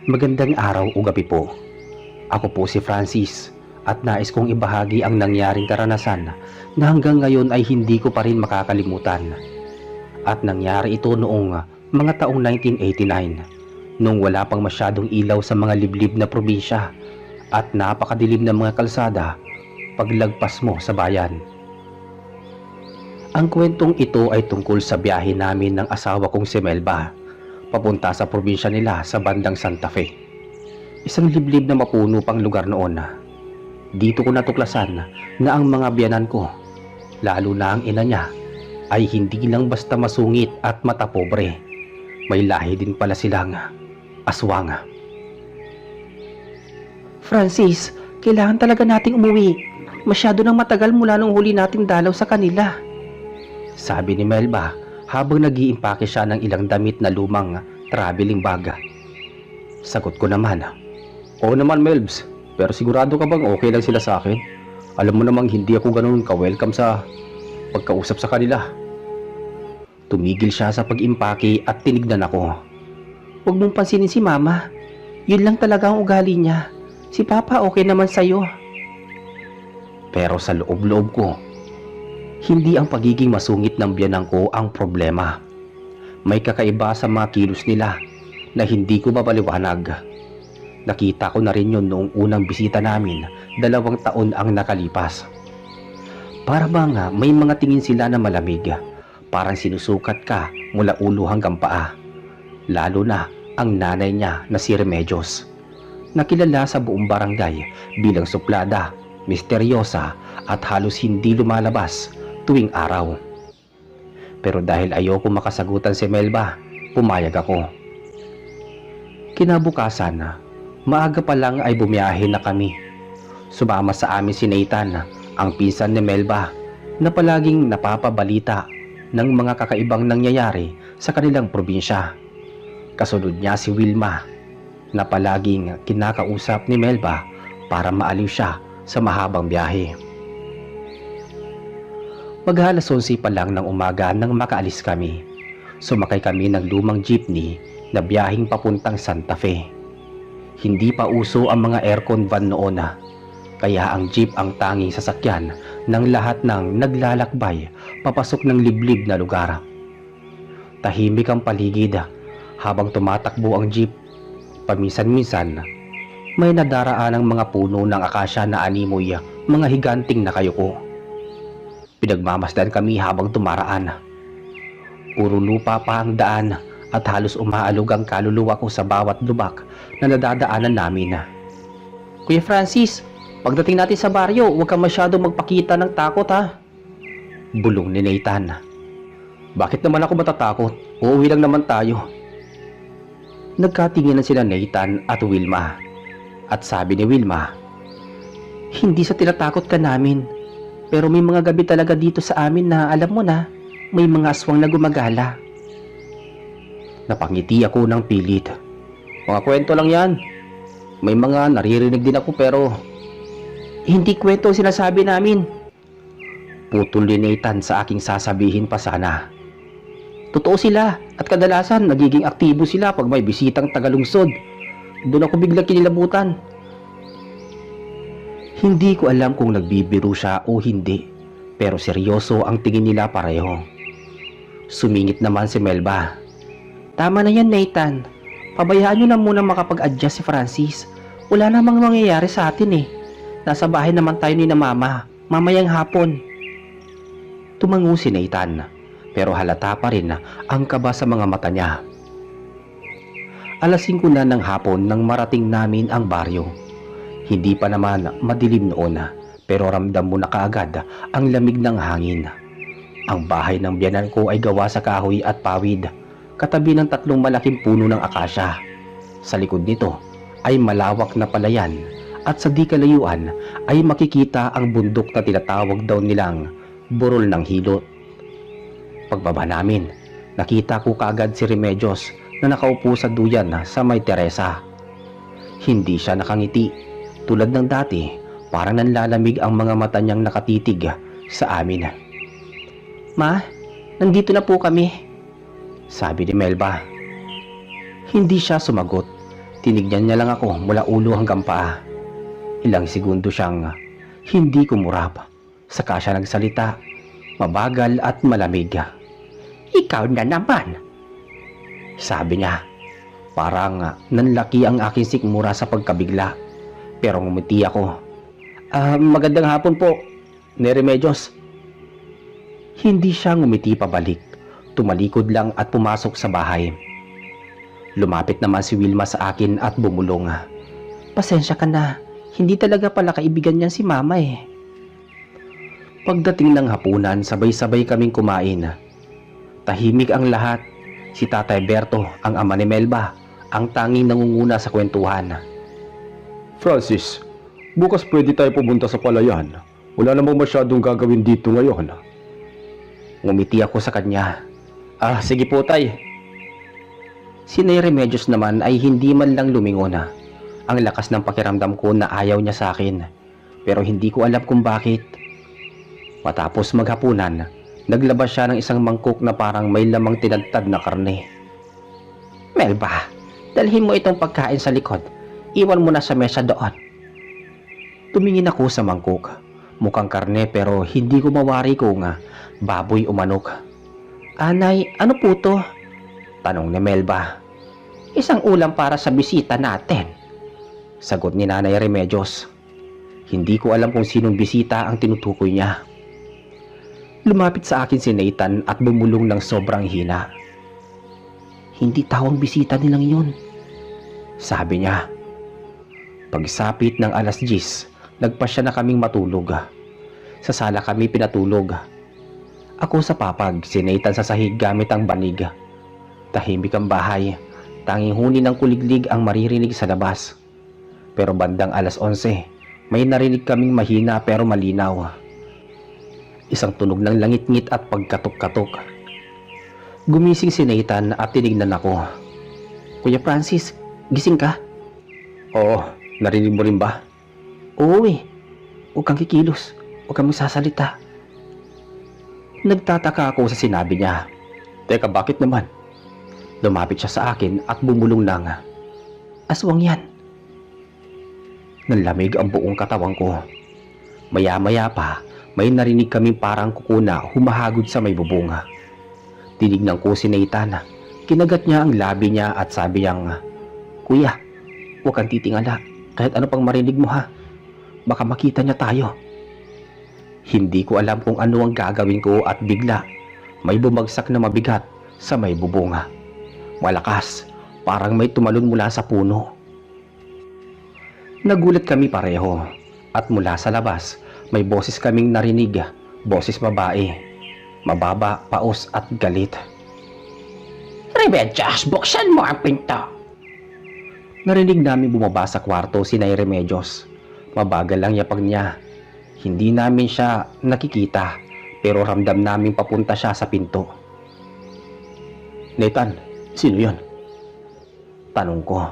Magandang araw o gabi po. Ako po si Francis at nais kong ibahagi ang nangyaring karanasan na hanggang ngayon ay hindi ko pa rin makakalimutan. At nangyari ito noong mga taong 1989, nung wala pang masyadong ilaw sa mga liblib na probinsya at napakadilim ng mga kalsada paglagpas mo sa bayan. Ang kwentong ito ay tungkol sa biyahe namin ng asawa kong si Melba papunta sa probinsya nila sa bandang Santa Fe. Isang liblib na mapuno pang lugar noon. Dito ko natuklasan na ang mga biyanan ko, lalo na ang ina niya, ay hindi lang basta masungit at matapobre. May lahi din pala silang aswang. Francis, kailangan talaga nating umuwi. Masyado nang matagal mula nung huli nating dalaw sa kanila. Sabi ni Melba habang nag-iimpake siya ng ilang damit na lumang traveling bag. Sagot ko naman, "Oo naman Melbs, pero sigurado ka bang okay lang sila sa akin? Alam mo namang hindi ako ganoon ka-welcome sa pagkausap sa kanila." Tumigil siya sa pag-impake at tinignan ako. Huwag mong pansinin si Mama. Yun lang talaga ang ugali niya. Si Papa okay naman sa'yo. Pero sa loob-loob ko, hindi ang pagiging masungit ng biyanan ko ang problema. May kakaiba sa mga kilos nila na hindi ko mapaliwanag. Nakita ko na rin yun noong unang bisita namin 2 taon ang nakalipas. Para bang may mga tingin sila na malamig, parang sinusukat ka mula ulo hanggang paa. Lalo na ang nanay niya na si Remedios, nakilala sa buong barangay bilang suplada, misteryosa at halos hindi lumalabas tuwing araw. Pero dahil ayoko makasagutan si Melba, pumayag ako. Kinabukasan, maaga pa lang ay bumiyahe na kami. Sumama sa amin si Nathan, ang pinsan ni Melba, na palaging napapabalita ng mga kakaibang nangyayari sa kanilang probinsya. Kasunod niya si Wilma, na palaging kinakausap ni Melba para maaliw siya sa mahabang biyahe. Mag-alas 11 pa lang ng umaga nang makaalis kami. Sumakay kami ng lumang jeepney na biyaheng papuntang Santa Fe. Hindi pa uso ang mga aircon van noon, kaya ang jeep ang tanging sasakyan ng lahat ng naglalakbay papasok ng liblib na lugar. Tahimik ang paligid habang tumatakbo ang jeep. Paminsan-minsan, may nadaraan ang mga puno ng akasya na animoy, mga higanting nakayuko. Pinagmamasdan kami habang tumaraan. Puro lupa pa ang daan at halos umaalog ang kaluluwa ko sa bawat lubak na nadadaanan namin. Kuya Francis, pagdating natin sa baryo, huwag kang masyado magpakita ng takot ha. Bulong ni Nathan. Bakit naman ako matatakot? Uuwi lang naman tayo. Nagkatinginan sila Nathan at Wilma. At sabi ni Wilma, Hindi sa tinatakot ka namin. Pero may mga gabi talaga dito sa amin na alam mo na, may mga aswang na gumagala. Napangiti ako ng pilit. Mga kwento lang yan. May mga naririnig din ako pero Hindi kwento ang sinasabi namin. putol ni Nathan sa aking sasabihin pa sana. Totoo sila at kadalasan nagiging aktibo sila pag may bisitang tagalungsod. Doon ako biglang kinilabutan. Hindi ko alam kung nagbibiro siya o hindi, pero seryoso ang tingin nila pareho. Sumingit naman si Melba. Tama na yan, Nathan. Pabayaan nyo na muna makapag-adjust si Francis. Wala namang mangyayari sa atin eh. Nasa bahay naman tayo ni na Mama, mamayang hapon. Tumango si Nathan, pero halata pa rin ang kaba sa mga mata niya. Alas 5 na ng hapon nang marating namin ang baryo. Hindi pa naman madilim noon, pero ramdam mo na kaagad ang lamig ng hangin. Ang bahay ng biyanan ko ay gawa sa kahoy at pawid, katabi ng 3 malaking puno ng akasya. Sa likod nito ay malawak na palayan at sa di kalayuan ay makikita ang bundok na tinatawag daw nilang Burol ng Hilot. Pagbaba namin, nakita ko kaagad si Remedios na nakaupo sa duyan sa may Teresa. Hindi siya nakangiti. Tulad ng dati, parang nanlalamig ang mga mata niyang nakatitig sa amin. Ma, nandito na po kami. Sabi ni Melba. Hindi siya sumagot Tinignan niya lang ako mula ulo hanggang paa. Ilang segundo siyang hindi kumurap. Saka siya nagsalita, mabagal at malamig. Ikaw na naman, sabi niya. Parang nanlaki ang aking sikmura sa pagkabigla. Pero ngumiti ako. Magandang hapon po, Neremedios. Hindi siya ngumiti pabalik. Tumalikod lang at pumasok sa bahay. Lumapit naman si Wilma sa akin at bumulong. Pasensya ka na. Hindi talaga pala kaibigan niyan si Mama eh. Pagdating ng hapunan, sabay-sabay kaming kumain. Tahimik ang lahat. Si Tatay Berto, ang ama ni Melba, ang tanging nangunguna sa kwentuhan. Francis, bukas pwede tayo pumunta sa palayan. Wala namang masyadong gagawin dito ngayon. Ngumiti ako sa kanya. Sige po, Tay. Si Nay Remedios naman ay hindi man lang lumingon. Ang lakas ng pakiramdam ko na ayaw niya sa akin. Pero hindi ko alam kung bakit. Matapos maghapunan, naglabas siya ng isang mangkok na parang may lamang tinadtad na karne. Melba, dalhin mo itong pagkain sa likod. Iwan mo na sa mesa doon. Tumingin ako sa mangkok. Mukhang karne pero hindi ko mawari kung baboy o manok. Anay, ano po to? Tanong ni Melba. Isang ulam para sa bisita natin. Sagot ni Nanay Remedios. Hindi ko alam kung sinong bisita ang tinutukoy niya. Lumapit sa akin si Nathan at bumulong ng sobrang hina. Hindi tawang bisita nilang yun, sabi niya. Pagsapit ng 10:00, nagpasya na kaming matulog. Sa sala kami pinatulog. Ako sa papag, si Nathan sa sahig gamit ang banig. Tahimik ang bahay, tanging huni ng kuliglig ang maririnig sa labas. Pero bandang 11:00, may narinig kaming mahina pero malinaw. Isang tunog ng langit-ngit at pagkatok-katok. Gumising si Nathan at tinignan ako. Kuya Francis, gising ka? Oo, narinig mo rin ba? Oo eh. Huwag kang kikilos. Huwag kang magsasalita. Nagtataka ako sa sinabi niya. Teka, bakit naman? Lumapit siya sa akin at bumulong ng aswang yan. Nanlamig ang buong katawan ko. Maya-maya pa, may narinig kaming parang kukuna humahagod sa may bubunga. Tinignan ko si Nathan. Kinagat niya ang labi niya at sabi niyang, Kuya, huwag kang titingala. Kahit ano pang marinig mo ha. Baka makita niya tayo. Hindi ko alam kung ano ang gagawin ko at bigla may bumagsak na mabigat sa may bubunga. Malakas, parang may tumalon mula sa puno. Nagulat kami pareho at mula sa labas may boses kaming narinig, boses babae, mababa, paos at galit. Remedios, buksan mo ang pinto. Narinig namin bumaba sa kwarto si Nay Remedios. Mabagal lang yapag niya. Hindi namin siya nakikita pero ramdam namin papunta siya sa pinto. Nathan, sino yon? Tanong ko.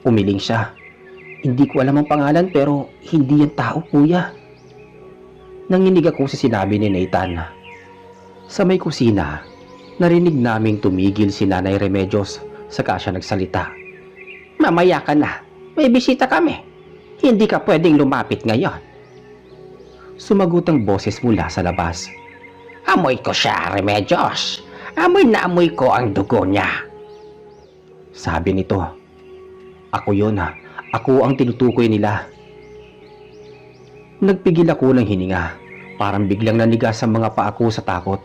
Umiling siya. Hindi ko alam ang pangalan pero hindi yan tao, kuya. Nanginig ako sa sinabi ni Nathan. Sa may kusina, narinig naming tumigil si Nanay Remedios saka siya nagsalita. Mamaya ka na. May bisita kami. Hindi ka pwedeng lumapit ngayon. Sumagot ang boses mula sa labas. Amoy ko siya, Remedios. Amoy na amoy ko ang dugo niya. Sabi nito. Ako yun ha. Ako ang tinutukoy nila. Nagpigil ako ng hininga. Parang biglang nanigas ang mga paa ko sa takot.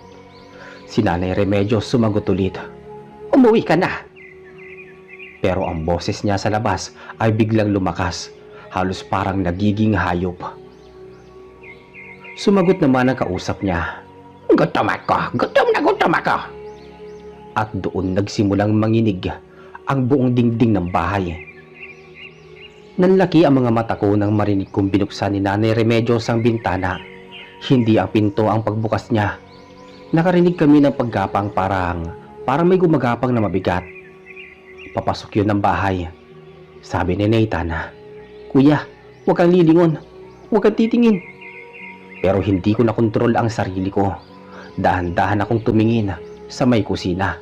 Si Nanay Remedios sumagot ulit. Umuwi ka na. Pero ang boses niya sa labas ay biglang lumakas. Halos parang nagiging hayop. Sumagot naman ang kausap niya. Gutom ako. Gutom na gutom ako. At doon nagsimulang manginig ang buong dingding ng bahay. Nanlaki ang mga mata ko nang marinig kong binuksan ni Nanay Remedios ang bintana. Hindi ang pinto ang pagbukas niya. Nakarinig kami ng paggapang parang may gumagapang na mabigat. Papasok yun ng bahay. Sabi ni Nathan, Kuya, huwag kang lilingon. Huwag kang titingin. Pero hindi ko nakontrol ang sarili ko. Dahan-dahan akong tumingin sa may kusina.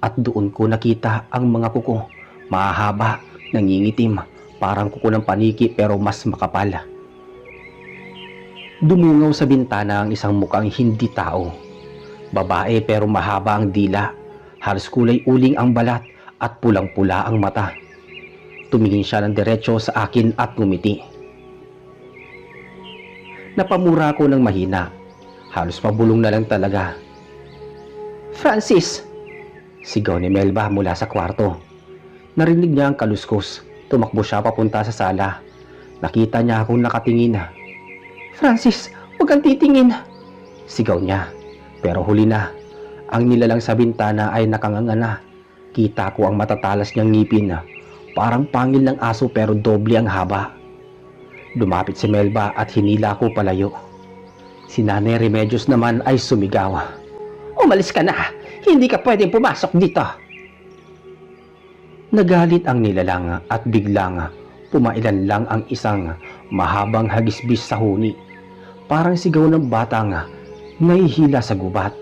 At doon ko nakita ang mga kuko. Mahahaba, Nangingitim, parang kuko ng paniki pero mas makapal. Dumungaw sa bintana ang isang mukhang hindi tao. Babae pero mahaba ang dila, halos kulay uling ang balat at pulang-pula ang mata. Tumingin siya ng diretso sa akin at ngumiti. Napamura ko ng mahina. Halos mabulong na lang talaga. Francis! Sigaw ni Melba mula sa kwarto. Narinig niya ang kaluskos. Tumakbo siya papunta sa sala. Nakita niya akong nakatingin. Francis, huwag kang titingin. Sigaw niya. Pero huli na. Ang nilalang sa bintana ay nakanganga na. Kita ko ang matatalas niyang ngipin. Parang pangil ng aso pero doble ang haba. Lumapit si Melba at hinila ko palayo. Si Nanay Remedios naman ay sumigaw. Umalis ka na. Hindi ka pwedeng pumasok dito. Nagalit ang nilalang at biglang pumailan lang ang isang mahabang hagisbis sa huni. Parang sigaw ng batang nahihila sa gubat.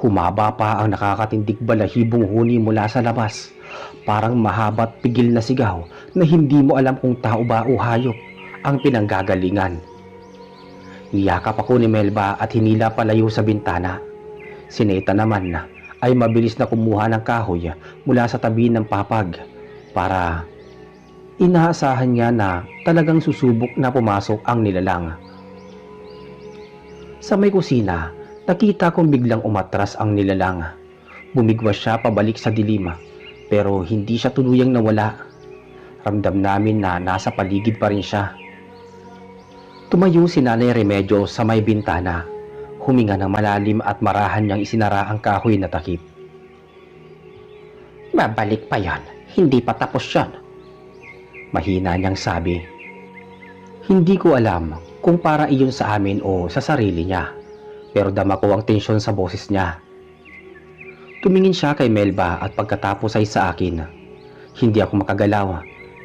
Humaba pa ang nakakatindig balahibong huni mula sa labas. Parang mahaba't pigil na sigaw na hindi mo alam kung tao ba o hayop ang pinanggagalingan. Niyakap ako ni Melba at hinila palayo sa bintana. Si Neta naman ay mabilis na kumuha ng kahoy mula sa tabi ng papag para inaasahan niya na talagang susubok na pumasok ang nilalang. Sa may kusina, nakita kong biglang umatras ang nilalang. Bumigwas siya pabalik sa dilim pero hindi siya tuluyang nawala. Ramdam namin na nasa paligid pa rin siya. Tumayo si Nanay Remedios sa may bintana. Huminga ng malalim at marahan niyang isinara ang kahoy na takip. Babalik pa yan. Hindi pa tapos yan. Mahina niyang sabi. Hindi ko alam kung para iyon sa amin o sa sarili niya. Pero dama ko ang tensyon sa boses niya. Tumingin siya kay Melba at pagkatapos ay sa akin. Hindi ako makagalaw.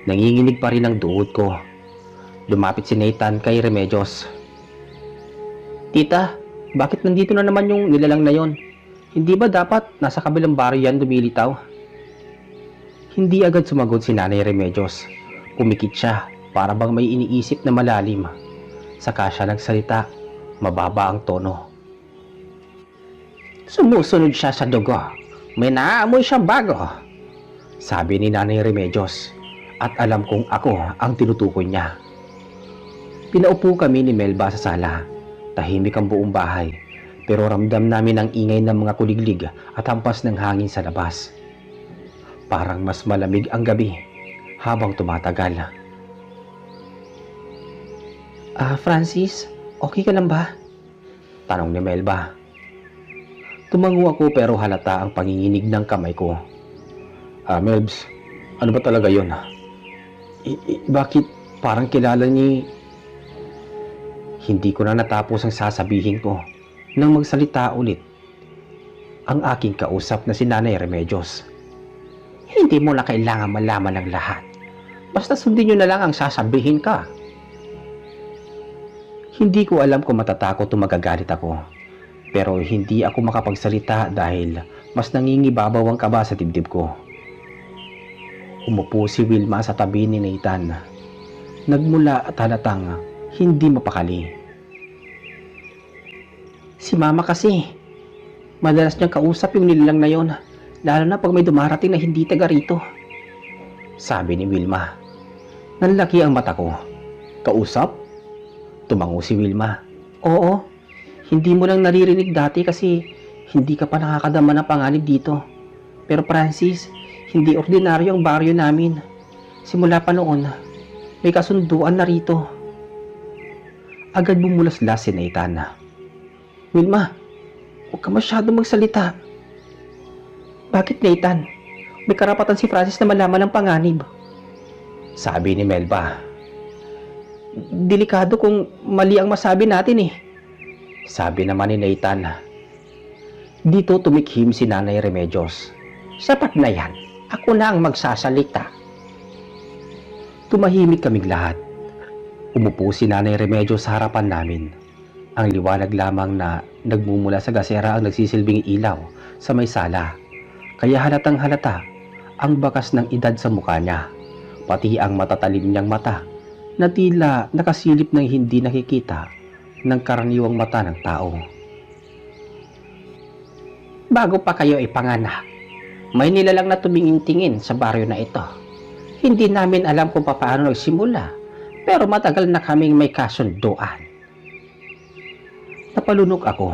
Nanginginig pa rin ang duod ko. Lumapit si Nathan kay Remedios. Tita, bakit nandito na naman yung nilalang na yon? Hindi ba dapat nasa kabilang baryo yan lumilitaw? Hindi agad sumagot si Nanay Remedios. Pumikit siya para bang may iniisip na malalim. Saka siya nagsalita, mababa ang tono. Sumusunod siya sa dugo. May naamoy siyang bago. Sabi ni Nanay Remedios. At alam kong ako ang tinutukoy niya. Pinaupo kami ni Melba sa sala. Tahimik ang buong bahay. Pero ramdam namin ang ingay ng mga kuliglig at hampas ng hangin sa labas. Parang mas malamig ang gabi habang tumatagal. Francis, okay ka lang ba? Tanong ni Melba. Tumango ako pero halata ang panginginig ng kamay ko. Melbs, ano ba talaga yun? Bakit parang kilala ni... Hindi ko na natapos ang sasabihin ko nang magsalita ulit ang aking kausap na si Nanay Remedios. Hindi mo na kailangan malaman ang lahat. Basta sundin nyo na lang ang sasabihin ka. Hindi ko alam kung matatakot o magagalit ako. Pero hindi ako makapagsalita dahil mas nangingibabaw ang kaba sa dibdib ko. Umupo si Wilma sa tabi ni Nathan. Nagmula at halatang hindi mapakali. Si Mama kasi, madalas niyang kausap yung nilalang na yon, lalo na pag may dumarating na hindi taga rito. Sabi ni Wilma. Nanlaki ang mata ko. Kausap? Tumango si Wilma. Oo, hindi mo lang naririnig dati kasi hindi ka pa nakakadama ng panganib dito. Pero Francis, hindi ordinaryo ang baryo namin. Simula pa noon, may kasunduan na rito. Agad bumulaslas si Nathan. Wilma, huwag ka masyadong magsalita. Bakit Nathan? May karapatan si Francis na malaman ng panganib. Sabi ni Melba. Delikado kung mali ang masabi natin eh. Sabi naman ni Nathan. Dito tumikhim si Nanay Remedios. Sapat na yan. Ako na ang magsasalita. Tumahimik kaming lahat. Umupo si Nanay Remedios sa harapan namin. Ang liwanag lamang na nagmumula sa gasera ang nagsisilbing ilaw sa may sala. Kaya halatang halata ang bakas ng edad sa mukha niya, pati ang matatalim niyang mata na tila nakasilip ng hindi nakikita ng karaniwang mata ng tao. Bago pa kayo ipanganak, may nilalang na tumingin-tingin sa baryo na ito. Hindi namin alam kung paano nagsimula, pero matagal na kaming may kasunduan. Napalunok ako.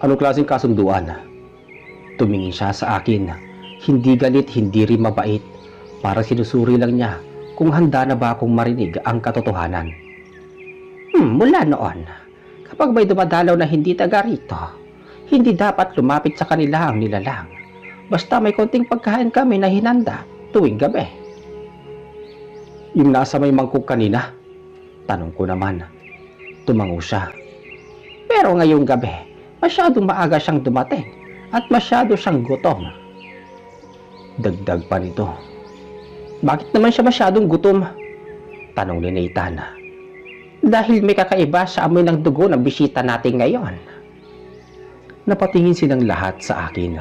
Anong klaseng kasunduan? Tumingin siya sa akin. Hindi galit, hindi rin mabait. Para sinusuri lang niya kung handa na ba akong marinig ang katotohanan. Mula noon, kapag may dumadalaw na hindi taga rito, hindi dapat lumapit sa kanila ang nilalang. Basta may konting pagkain kami na hinanda tuwing gabi. Yung nasa may mangkok kanina? Tanong ko naman. Tumango siya. Pero ngayong gabi, masyadong maaga siyang dumating at masyado siyang gutom. Dagdag pa nito. Bakit naman siya masyadong gutom? Tanong ni Nathan. Dahil may kakaiba sa amoy ng dugo ng bisita natin ngayon. Napatingin silang lahat sa akin.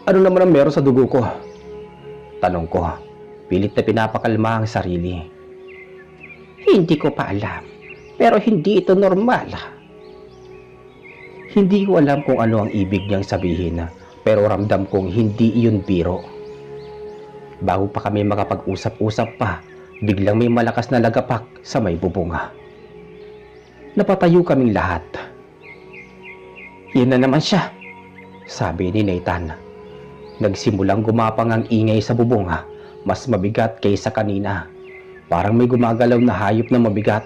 Ano naman ang meron sa dugo ko? Tanong ko, pilit na pinapakalma ang sarili. Hindi ko pa alam, pero hindi ito normal. Hindi ko alam kung ano ang ibig niyang sabihin, pero ramdam kong hindi iyon biro. Bago pa kami makapag-usap-usap pa, biglang may malakas na lagapak sa may bubunga. Napatayo kaming lahat. Yun na naman siya, sabi ni Nathan. Nagsimulang gumapang ang ingay sa bubunga, mas mabigat kaysa kanina. Parang may gumagalaw na hayop na mabigat.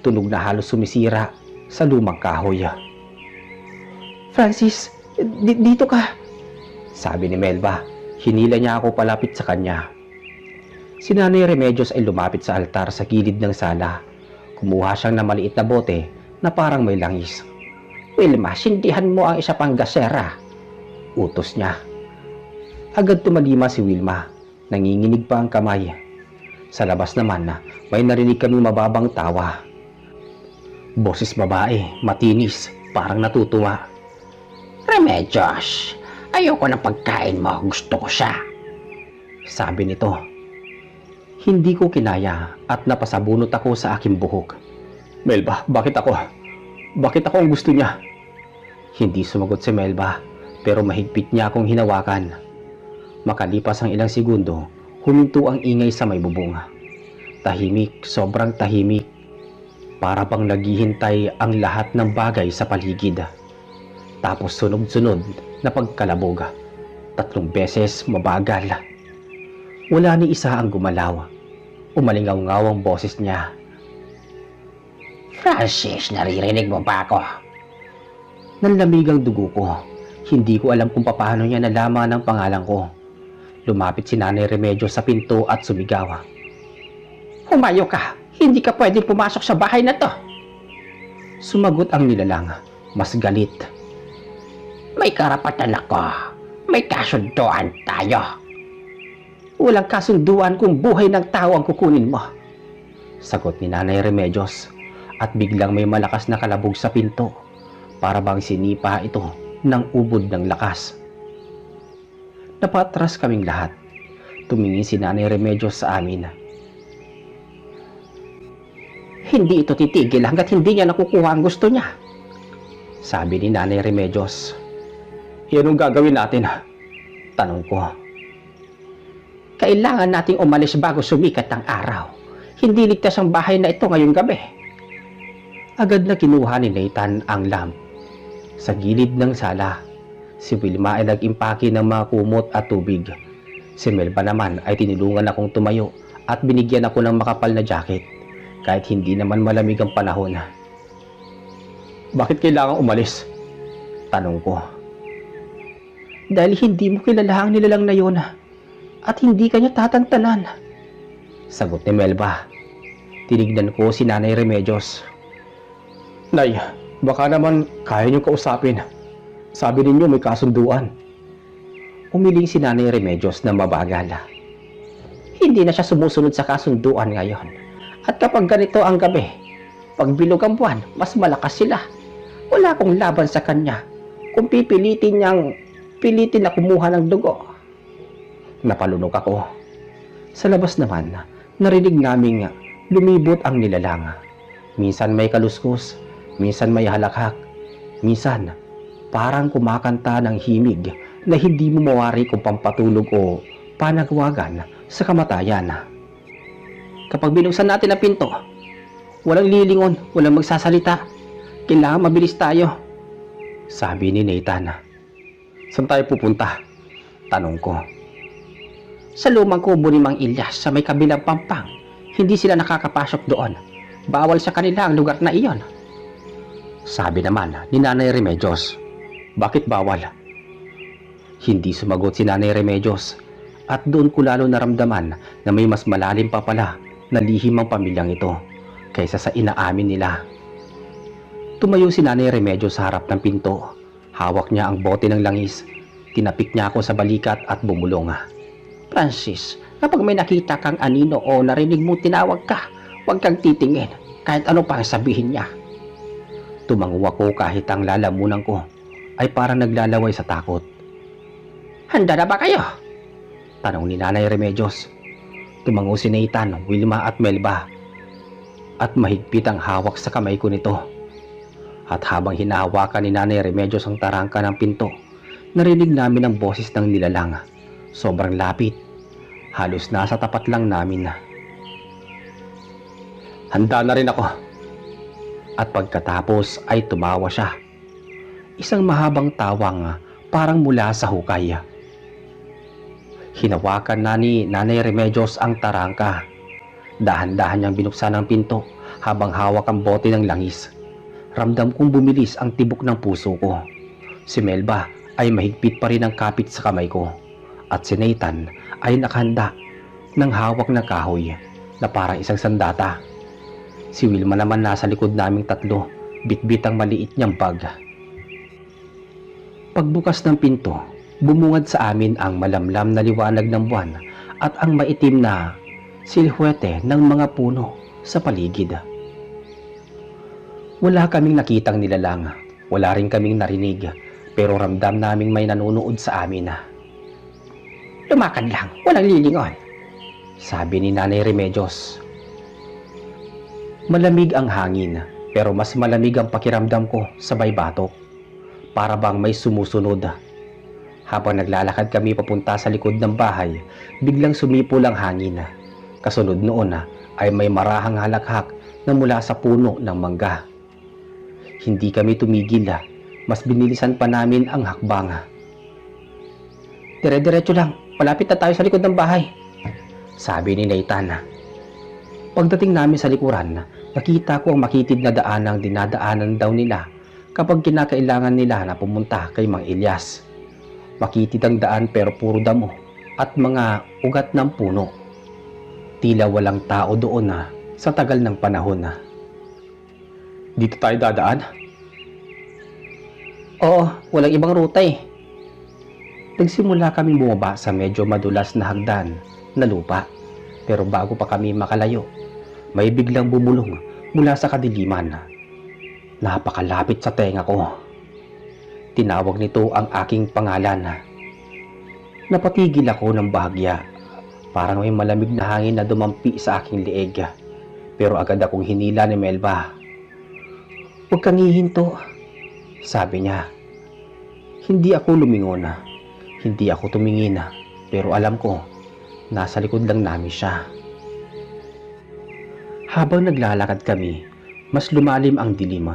Tunog na halos sumisira sa lumang kahoy. Francis, dito ka, sabi ni Melba. Hinila niya ako palapit sa kanya. Si Nanay Remedios ay lumapit sa altar sa gilid ng sala. Kumuha siyang na maliit na bote na parang may langis. Wilma, sindihan mo ang isa pang gasera, utos niya. Agad tumalima si Wilma. Nanginginig pa ang kamay. Sa labas naman may narinig kaming mababang tawa. Boses babae, matinis, parang natutuwa. Remedios, ayoko ng pagkain mo, gusto ko siya, sabi nito. Hindi ko kinaya at napasabunot ako sa aking buhok. Melba, bakit ako? Bakit ako ang gusto niya? Hindi sumagot si Melba, pero mahigpit niya akong hinawakan. Makalipas ang ilang segundo, huminto ang ingay sa may bubunga. Tahimik, sobrang tahimik. Para bang naghihintay ang lahat ng bagay sa paligid. Tapos sunod-sunod na pagkalabog. 3 beses mabagal. Wala ni isa ang gumalaw. Umalingaw-ngaw ang boses niya. Francis, naririnig mo ba ako? Nanlamig ang dugo ko. Hindi ko alam kung paano niya nalaman ang pangalan ko. Lumapit si Nanay Remedios sa pinto at sumigaw. Humayo ka! Hindi ka pwedeng pumasok sa bahay na to! Sumagot ang nilalang, mas galit. May karapatan ako. May kasunduan tayo. Walang kasunduan kung buhay ng tao ang kukunin mo, sagot ni Nanay Remedios. At biglang may malakas na kalabog sa pinto. Para bang sinipa ito ng ubod ng lakas. Napatras kaming lahat. Tumingin si Nanay Remedios sa amin. Hindi ito titigil hanggat hindi niya nakukuha ang gusto niya, sabi ni Nanay Remedios. Yan ang gagawin natin, tanong ko. Kailangan nating umalis bago sumikat ang araw. Hindi ligtas ang bahay na ito ngayong gabi. Agad na kinuha ni Nathan ang lamp. Sa gilid ng sala, si Wilma ay nag-impake ng mga kumot at tubig. Si Melba naman ay tinulungan akong tumayo at binigyan ako ng makapal na jacket kahit hindi naman malamig ang panahon. Bakit kailangang umalis? Tanong ko. Dahil hindi mo kilala ang nilalang na yun at hindi kanya tatantanan, sagot ni Melba. Tinignan ko si Nanay Remedios. Nay, baka naman kaya niyong kausapin. Sabi ninyo may kasunduan. Umiling si Nanay Remedios na mabagal. Hindi na siya sumusunod sa kasunduan ngayon. At kapag ganito ang gabi, pag bilog ang buwan, mas malakas sila. Wala akong laban sa kanya. Kung pipilitin na kumuha ng dugo, Napalunok ako. Sa labas naman, narinig naming lumibot ang nilalang. Minsan may kaluskos, minsan may halakhak, minsan parang kumakanta ng himig na hindi mo mawari kung pampatulog o panagwagan sa kamatayan. Kapag binuksan natin ang pinto, walang lilingon, walang magsasalita. Kailangan mabilis tayo. Sabi ni Nathan. Saan tayo pupunta? Tanong ko. Sa lumang kubo ni Mang Ilyas sa may kabilang pampang, hindi sila nakakapasok doon. Bawal sa kanila ang lugar na iyon. Sabi naman ni Nanay Remedios. Bakit bawal? Hindi sumagot si Nanay Remedios at doon ko lalo naramdaman na may mas malalim pa pala na lihim ang pamilyang ito kaysa sa inaamin nila. Tumayo si Nanay Remedios sa harap ng pinto. Hawak niya ang bote ng langis. Tinapik niya ako sa balikat at bumulong. Francis, kapag may nakita kang anino o narinig mo tinawag ka, huwag kang titingin kahit ano pang sabihin niya. Tumango ako kahit ang lalamunan ko ay parang naglalaway sa takot. Handa na ba kayo? Tanong ni Nanay Remedios. Tumango si Nathan, Wilma at Melba at mahigpit ang hawak sa kamay ko nito. At habang hinahawakan ni Nanay Remedios ang tarangka ng pinto, narinig namin ang boses ng nilalang. Sobrang lapit. Halos nasa tapat lang namin. Handa na rin ako. At pagkatapos ay tumawa siya. Isang mahabang tawang parang mula sa hukay. Hinawakan na ni Nanay Remedios ang tarangka. Dahan-dahan niyang binuksan ang pinto habang hawak ang bote ng langis. Ramdam kong bumilis ang tibok ng puso ko. Si Melba ay mahigpit pa rin ang kapit sa kamay ko. At si Nathan ay nakahanda ng hawak na kahoy na parang isang sandata. Si Wilma naman nasa likod naming tatlo, bitbit ang maliit niyang bag. Pagbukas ng pinto, bumungad sa amin ang malamlam na liwanag ng buwan at ang maitim na silhwete ng mga puno sa paligid. Wala kaming nakitang nilalang, wala rin kaming narinig, pero ramdam naming may nanonood sa amin. Lumakad lang, walang lilingon. Sabi ni Nanay Remedios. Malamig ang hangin, pero mas malamig ang pakiramdam ko sa baybatok. Para bang may sumusunod. Habang naglalakad kami papunta sa likod ng bahay, biglang sumipol ang hangin. Kasunod noon ay may marahang halakhak na mula sa puno ng mangga. Hindi kami tumigil, mas binilisan pa namin ang hakbang. Dire-diretso lang, malapit na tayo sa likod ng bahay. Sabi ni Nathan. Pagdating namin sa likuran, nakita ko ang makitid na daan ang dinadaanan daw nila kapag kinakailangan nila na pumunta kay Mang Ilyas. Makitid ang daan pero puro damo at mga ugat ng puno. Tila walang tao doon sa tagal ng panahon. Dito tayo dadaan? Oo, walang ibang ruta eh. Nagsimula kaming bumaba sa medyo madulas na hagdan na lupa. Pero bago pa kami makalayo, may biglang bumulong mula sa kadiliman. Napakalapit sa tenga ko. Tinawag nito ang aking pangalan. Napatigil ako ng bahagya. Parang may malamig na hangin na dumampi sa aking lieg. Pero agad akong hinila ni Melba. "Huwag kang hihinto," sabi niya. Hindi ako lumingon. Hindi ako tumingin. Pero alam ko, nasa likod lang namin siya. Habang naglalakad kami, mas lumalim ang dilim.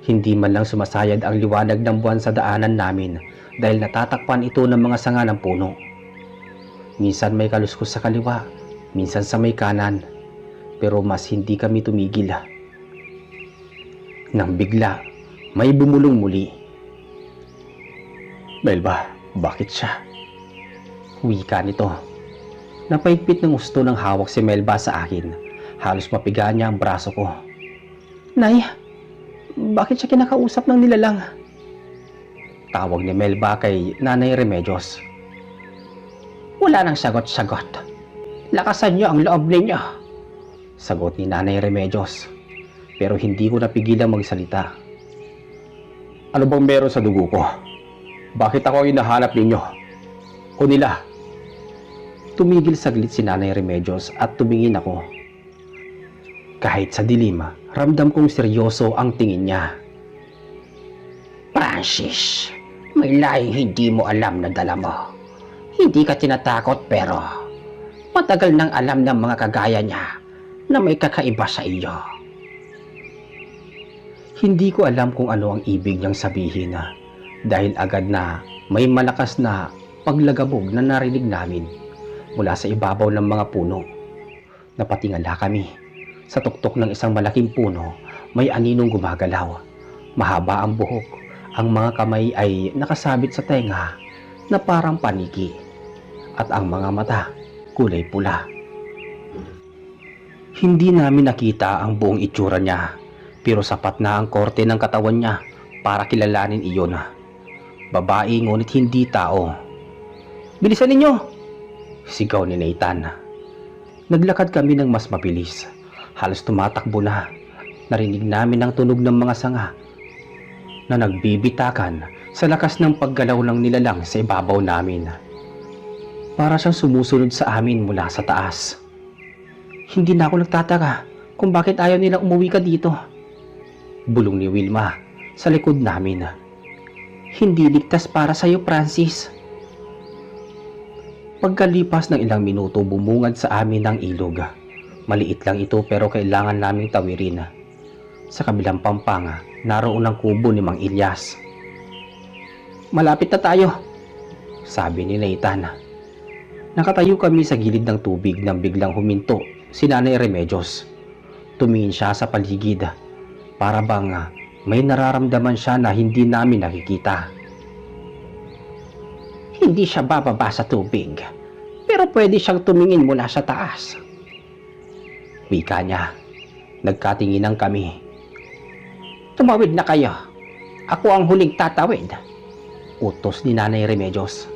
Hindi man lang sumasayad ang liwanag ng buwan sa daanan namin dahil natatakpan ito ng mga sanga ng puno. Minsan may kaluskos sa kaliwa, minsan sa may kanan, pero mas hindi kami tumigil. Nang bigla, may bumulong muli. "Melba, bakit siya?" Wika nito. Napaigpit ng gusto ng hawak si Melba sa akin. Halos mapiga niya ang braso ko. Nay, bakit siya kinakausap ng nilalang? Tawag ni Melba kay Nanay Remedios. Wala nang sagot-sagot. Lakasan niyo ang loob ninyo, sagot ni Nanay Remedios. Pero hindi ko napigilang magsalita. "Ano bang meron sa dugo ko? Bakit ako ang hinahanap ninyo? O nila?" Tumigil saglit si Nanay Remedios at tumingin ako. Kahit sa dilim, ramdam kong seryoso ang tingin niya. Francis, may lahing hindi mo alam na dala mo. Hindi ka tinatakot pero matagal nang alam ng mga kagaya niya na may kakaiba sa iyo. Hindi ko alam kung ano ang ibig niyang sabihin dahil agad na may malakas na paglagabog na narinig namin mula sa ibabaw ng mga puno. Napatingala kami. Sa tuktok ng isang malaking puno, may aninong gumagalaw. Mahaba ang buhok. Ang mga kamay ay nakasabit sa tenga na parang paniki. At ang mga mata, kulay pula. Hindi namin nakita ang buong itsura niya, pero sapat na ang korte ng katawan niya para kilalanin iyon. Babae ngunit hindi tao. Bilisan ninyo! Sigaw ni Nathan. Naglakad kami ng mas mabilis. Halos tumatakbo na. Narinig namin ang tunog ng mga sanga na nagbibitakan sa lakas ng paggalaw ng nilalang sa ibabaw namin. Para siyang sumusunod sa amin mula sa taas. Hindi na ako nagtataka kung bakit ayaw nilang umuwi ka dito. Bulong ni Wilma sa likod namin. Hindi ligtas para sa'yo, Francis. Pagkalipas ng ilang minuto, bumungad sa amin ang ilog. Maliit lang ito pero kailangan naming tawirin. Sa kabilang pampanga, naroon ang kubo ni Mang Ilyas. Malapit na tayo, sabi ni Nathan. Nakatayo kami sa gilid ng tubig nang biglang huminto si Nanay Remedios. Tumingin siya sa paligid. Para bang may nararamdaman siya na hindi namin nakikita. Hindi siya bababa sa tubig, pero pwede siyang tumingin mula sa taas. Wika niya. Nagkatinginan kami. Tumawid na kayo. Ako ang huling tatawid. Utos ni Nanay Remedios.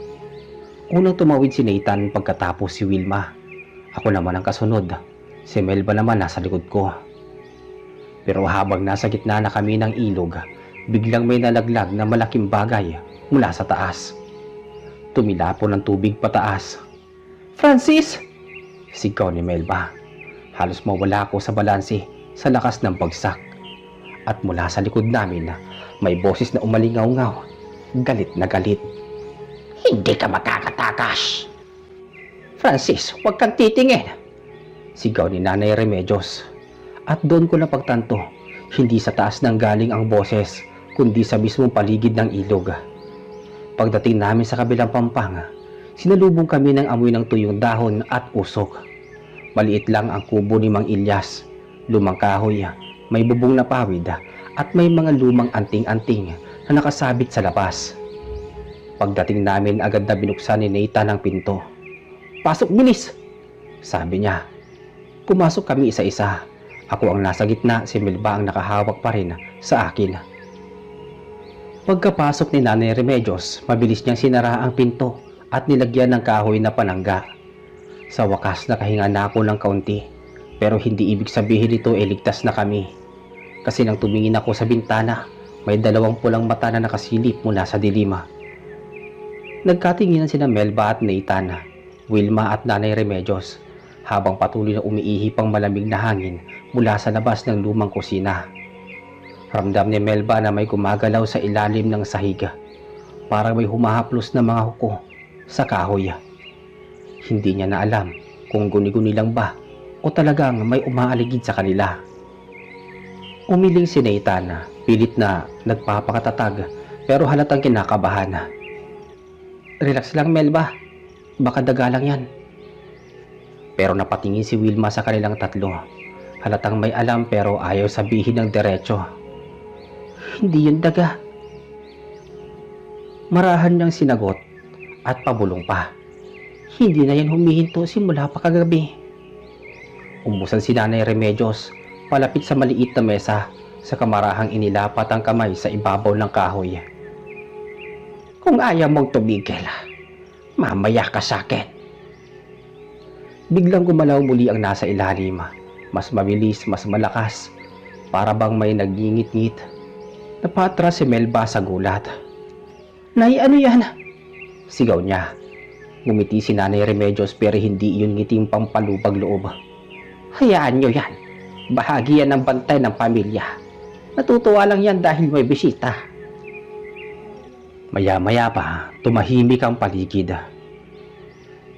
Unang tumawid si Nathan pagkatapos si Wilma. Ako naman ang kasunod. Si Melba naman nasa likod ko. Pero habang nasa gitna na kami ng ilog, biglang may nalaglag na malaking bagay mula sa taas. Tumilapon ng tubig pataas. Francis! Sigaw ni Melba. Halos mawala ako sa balanse sa lakas ng bagsak. At mula sa likod namin, may boses na umalingaw-ngaw. Galit na galit. Hindi ka makakatakas. Francis, huwag kang titingin. Sigaw ni Nanay Remedios. At doon ko napagtanto, hindi sa taas nang galing ang boses, kundi sa mismong paligid ng ilog. Pagdating namin sa kabilang pampanga, sinalubong kami ng amoy ng tuyong dahon at usok. Maliit lang ang kubo ni Mang Ilyas. Lumang kahoy, may bubong na pawid at may mga lumang anting-anting na nakasabit sa labas. Pagdating namin, agad na binuksan ni Nathan ang pinto. Pasok, bilis! Sabi niya. Pumasok kami isa-isa. Ako ang nasa gitna, si Melba ang nakahawak pa rin sa akin. Pagkapasok ni Nanay Remedios, mabilis niyang sinara ang pinto at nilagyan ng kahoy na panangga. Sa wakas nakahinga na ako ng kaunti, pero hindi ibig sabihin ito ligtas na kami. Kasi nang tumingin ako sa bintana, may dalawang pulang mata na nakasilip mula sa dilima. Nagkatinginan sina Melba at Nathan, Wilma at Nanay Remedios, habang patuloy na umiihip ang malamig na hangin mula sa labas ng lumang kusina. Ramdam ni Melba na may gumagalaw sa ilalim ng sahig. Parang may humahaplos na mga huko sa kahoy. Hindi niya na alam kung guni-guni lang ba o talagang may umaaligid sa kanila. Umiling si Nathan, pilit na nagpapakatatag pero halatang kinakabahan. Relax lang, Melba. Baka daga lang yan. Pero napatingin si Wilma sa kanilang tatlo. Halatang may alam pero ayaw sabihin ng diretso. Hindi yun daga. Marahan niyang sinagot at pabulong pa. Hindi na yan humihinto simula pa kagabi. Umusan si Nanay Remedios palapit sa maliit na mesa sa kamarahang inilapat ang kamay sa ibabaw ng kahoy. Kung ayaw mong tumigil, mamaya ka sa akin. Biglang gumalaw muli ang nasa ilalim. Mas mabilis, mas malakas. Para bang may nagingit-ngit. Napatras si Melba sa gulat. Nay, ano yan? Sigaw niya. Ngumiti si Nanay Remedios pero hindi iyon ngiting pampalubag loob. Hayaan nyo yan. Bahagi yan ng bantay ng pamilya. Natutuwa lang yan dahil may bisita. Maya-maya pa, tumahimik ang paligid.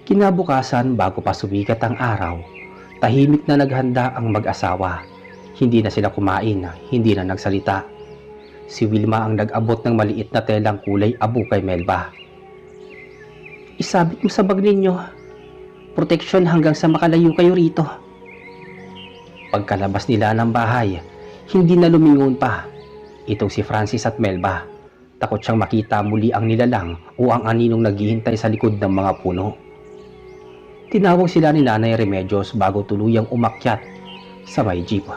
Kinabukasan bago pa sumikat ang araw, tahimik na naghanda ang mag-asawa. Hindi na sila kumain, hindi na nagsalita. Si Wilma ang nag-abot ng maliit na telang kulay abo kay Melba. Isabit mo sa bag ninyo. Proteksyon hanggang sa makalayo kayo rito. Pagkalabas nila ng bahay, hindi na lumingon pa. Itong si Francis at Melba, takot siyang makita muli ang nilalang o ang aninong naghihintay sa likod ng mga puno. Tinawag sila ni Nanay Remedios bago tuluyang umakyat sa may jeep.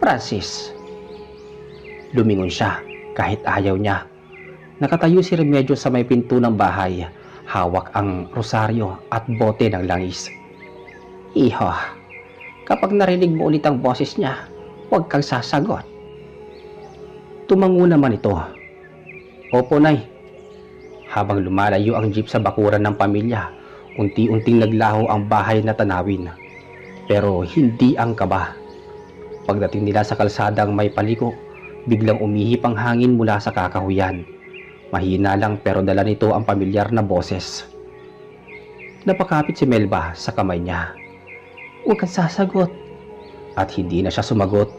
Francis, Lumingon siya kahit ayaw niya. Nakatayo si Remedios sa may pinto ng bahay, hawak ang rosaryo at bote ng langis. Iho, kapag narinig mo ulit ang boses niya, huwag kang sasagot. Tumango naman ito. Opo, Nay. Habang lumalayo ang jeep sa bakuran ng pamilya, unti-unting naglaho ang bahay na tanawin. Pero hindi ang kaba. Pagdating nila sa kalsadang may paliko, biglang umihip ang hangin mula sa kakahuyan. Mahina lang pero dala nito ang pamilyar na boses. Napakapit si Melba sa kamay niya. Huwag kang sasagot. At hindi na siya sumagot.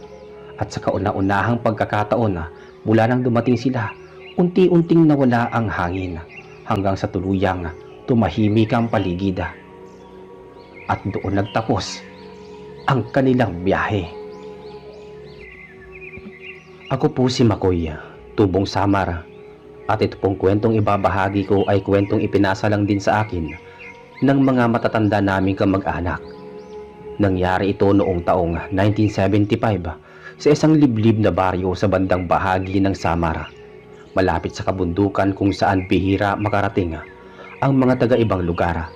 At sa kauna-unahang pagkakataon mula nang dumating sila, unti-unting nawala ang hangin hanggang sa tuluyang tumahimik ang paligid. At doon nagtapos ang kanilang biyahe. Ako po si Makoy, tubong Samar, at ito pong kwentong ibabahagi ko ay kwentong ipinasa lang din sa akin ng mga matatanda naming kamag-anak. Nangyari ito noong taong 1975 sa isang liblib na baryo sa bandang bahagi ng Samar, malapit sa kabundukan kung saan bihira makarating ang mga taga-ibang lugar.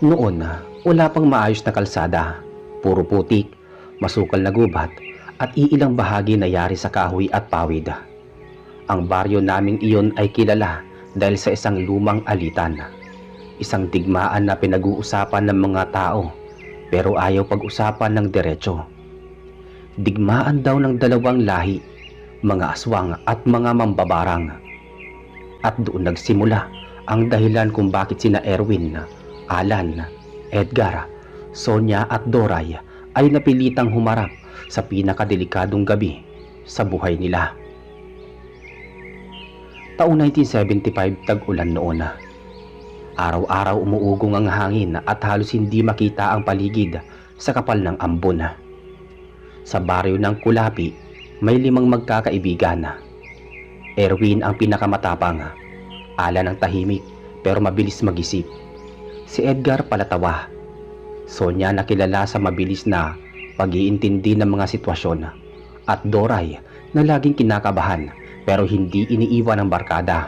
Noon, wala pang maayos na kalsada, puro putik, masukal na gubat, at iilang bahagi na yari sa kahoy at pawid. Ang baryo naming iyon ay kilala dahil sa isang lumang alitan, isang digmaan na pinag-uusapan ng mga tao pero ayaw pag-usapan ng diretso. Digmaan daw ng dalawang lahi, mga aswang at mga mambabarang. At doon nagsimula ang dahilan kung bakit sina Erwin, Alan, Edgar, Sonia at Doray ay napilitang humarap sa pinakadelikadong gabi sa buhay nila. Taong 1975, tag-ulan noon. Araw-araw umuugong ang hangin at halos hindi makita ang paligid sa kapal ng ambon. Sa baryo ng Kulapi, may 5 magkakaibigan. Erwin ang pinakamatapang, Alan ang tahimik pero mabilis mag-isip. Si Edgar palatawa. Sonia na kilala sa mabilis na pag-iintindi ng mga sitwasyon, at Doray na laging kinakabahan pero hindi iniiwan ng barkada.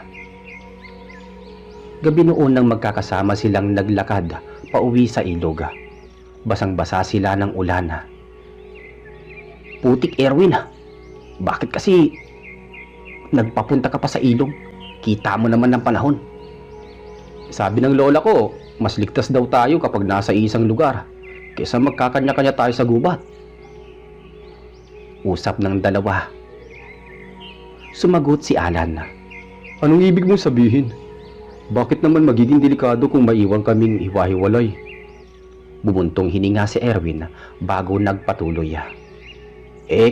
Gabi noon nang magkakasama silang naglakad pauwi sa ilog. Basang-basa sila ng ulan. Putik, Erwin. Bakit kasi nagpapunta ka pa sa ilog? Kita mo naman ng panahon. Sabi ng lola ko, mas ligtas daw tayo kapag nasa isang lugar kaysa magkakanya-kanya tayo sa gubat. Usap ng dalawa. Sumagot si Alan. Anong ibig mong sabihin? Bakit naman magiging delikado kung maiwan kaming hiwa-hiwalay? Bumuntong hininga si Erwin bago nagpatuloy.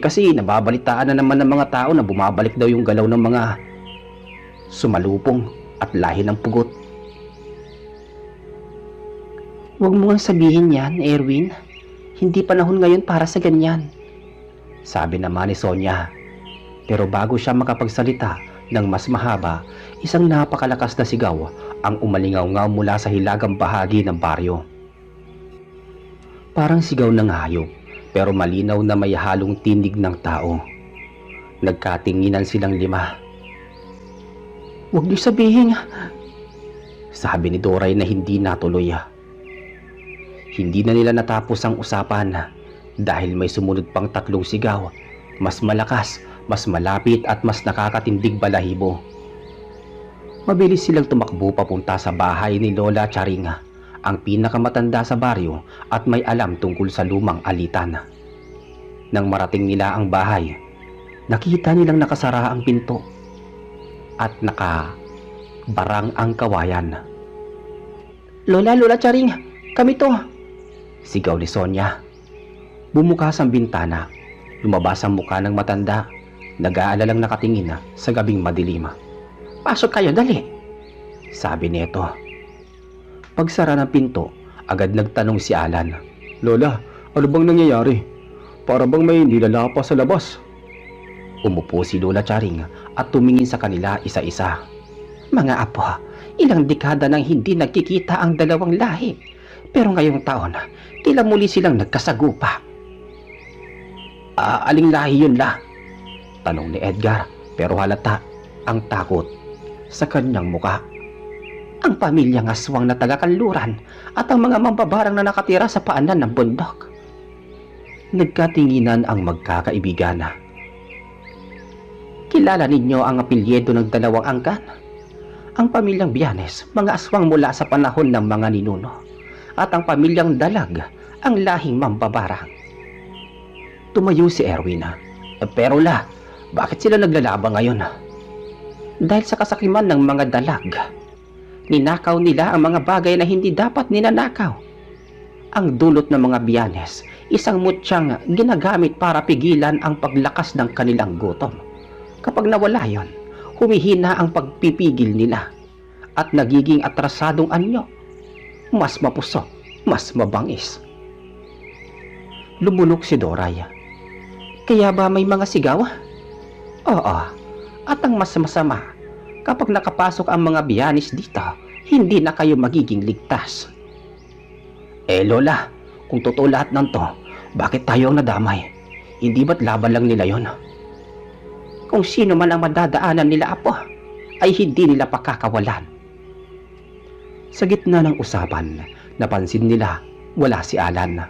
Kasi nababalitaan na naman ng mga tao na bumabalik daw yung galaw ng mga sumalupong at lahi ng pugot. Huwag mo nga sabihin yan, Erwin. Hindi panahon ngayon para sa ganyan. Sabi naman ni Sonia. Pero bago siya makapagsalita ng mas mahaba, isang napakalakas na sigaw ang umalingaw-ngaw mula sa hilagang bahagi ng baryo. Parang sigaw ng hayop, pero malinaw na may halong tinig ng tao. Nagkatinginan silang 5. Huwag niyo sabihin, sabi ni Doray na hindi natuloy. Hindi na nila natapos ang usapan dahil may sumunod pang 3 sigaw, mas malakas, mas malapit at mas nakakatindig balahibo. Mabilis silang tumakbo papunta sa bahay ni Lola Charinga, ang pinakamatanda sa baryo at may alam tungkol sa lumang alitan. Nang marating nila ang bahay, nakita nilang nakasara ang pinto at nakabarang ang kawayan. Lola Charing, kami to. Sigaw ni Sonia. Bumukas ang bintana. Lumabas ang mukha ng matanda. Nag-aalalang nakatingin sa gabing madilim. Pasok kayo, dali. Sabi nito. Pagsara ng pinto, agad nagtanong si Alan. Lola, ano bang nangyayari? Para bang may nilalapa sa labas? Umupo si Lola Charing at tumingin sa kanila isa-isa. Mga apo, ilang dekada nang hindi nagkikita ang dalawang lahi. Pero ngayong taon, tila muli silang nagkasagupa. Aling lahi yun, La? Tanong ni Edgar, pero halata ang takot sa kanyang muka. Ang pamilyang aswang na taga-kanluran at ang mga mambabarang na nakatira sa paanan ng bundok. Nagkatinginan ang magkakaibigan. Kilala ninyo ang apelyido ng dalawang angkan? Ang pamilyang Biyanes, mga aswang mula sa panahon ng mga ninuno. At ang pamilyang Dalag, ang lahing mambabarang. Tumayo si Erwin. Pero La, bakit sila naglalaba ngayon? Dahil sa kasakiman ng mga Dalag, ninakaw nila ang mga bagay na hindi dapat ninanakaw. Ang dulot ng mga Biyanes, isang mutyang ginagamit para pigilan ang paglakas ng kanilang gutom. Kapag nawala yon, humihina ang pagpipigil nila at nagiging atrasadong anyo. Mas mapusok, mas mabangis. Lumunok si Doray. Kaya ba may mga sigaw? Oo, at ang mas masama, kapag nakapasok ang mga Biyanes dito, hindi na kayo magiging ligtas. Lola, kung totoo lahat ng to, bakit tayo ang nadamay? Hindi ba't laban lang nila yon? Kung sino man ang madadaanan nila, apo, ay hindi nila pakakawalan. Sa gitna ng usapan, napansin nila wala si Alan.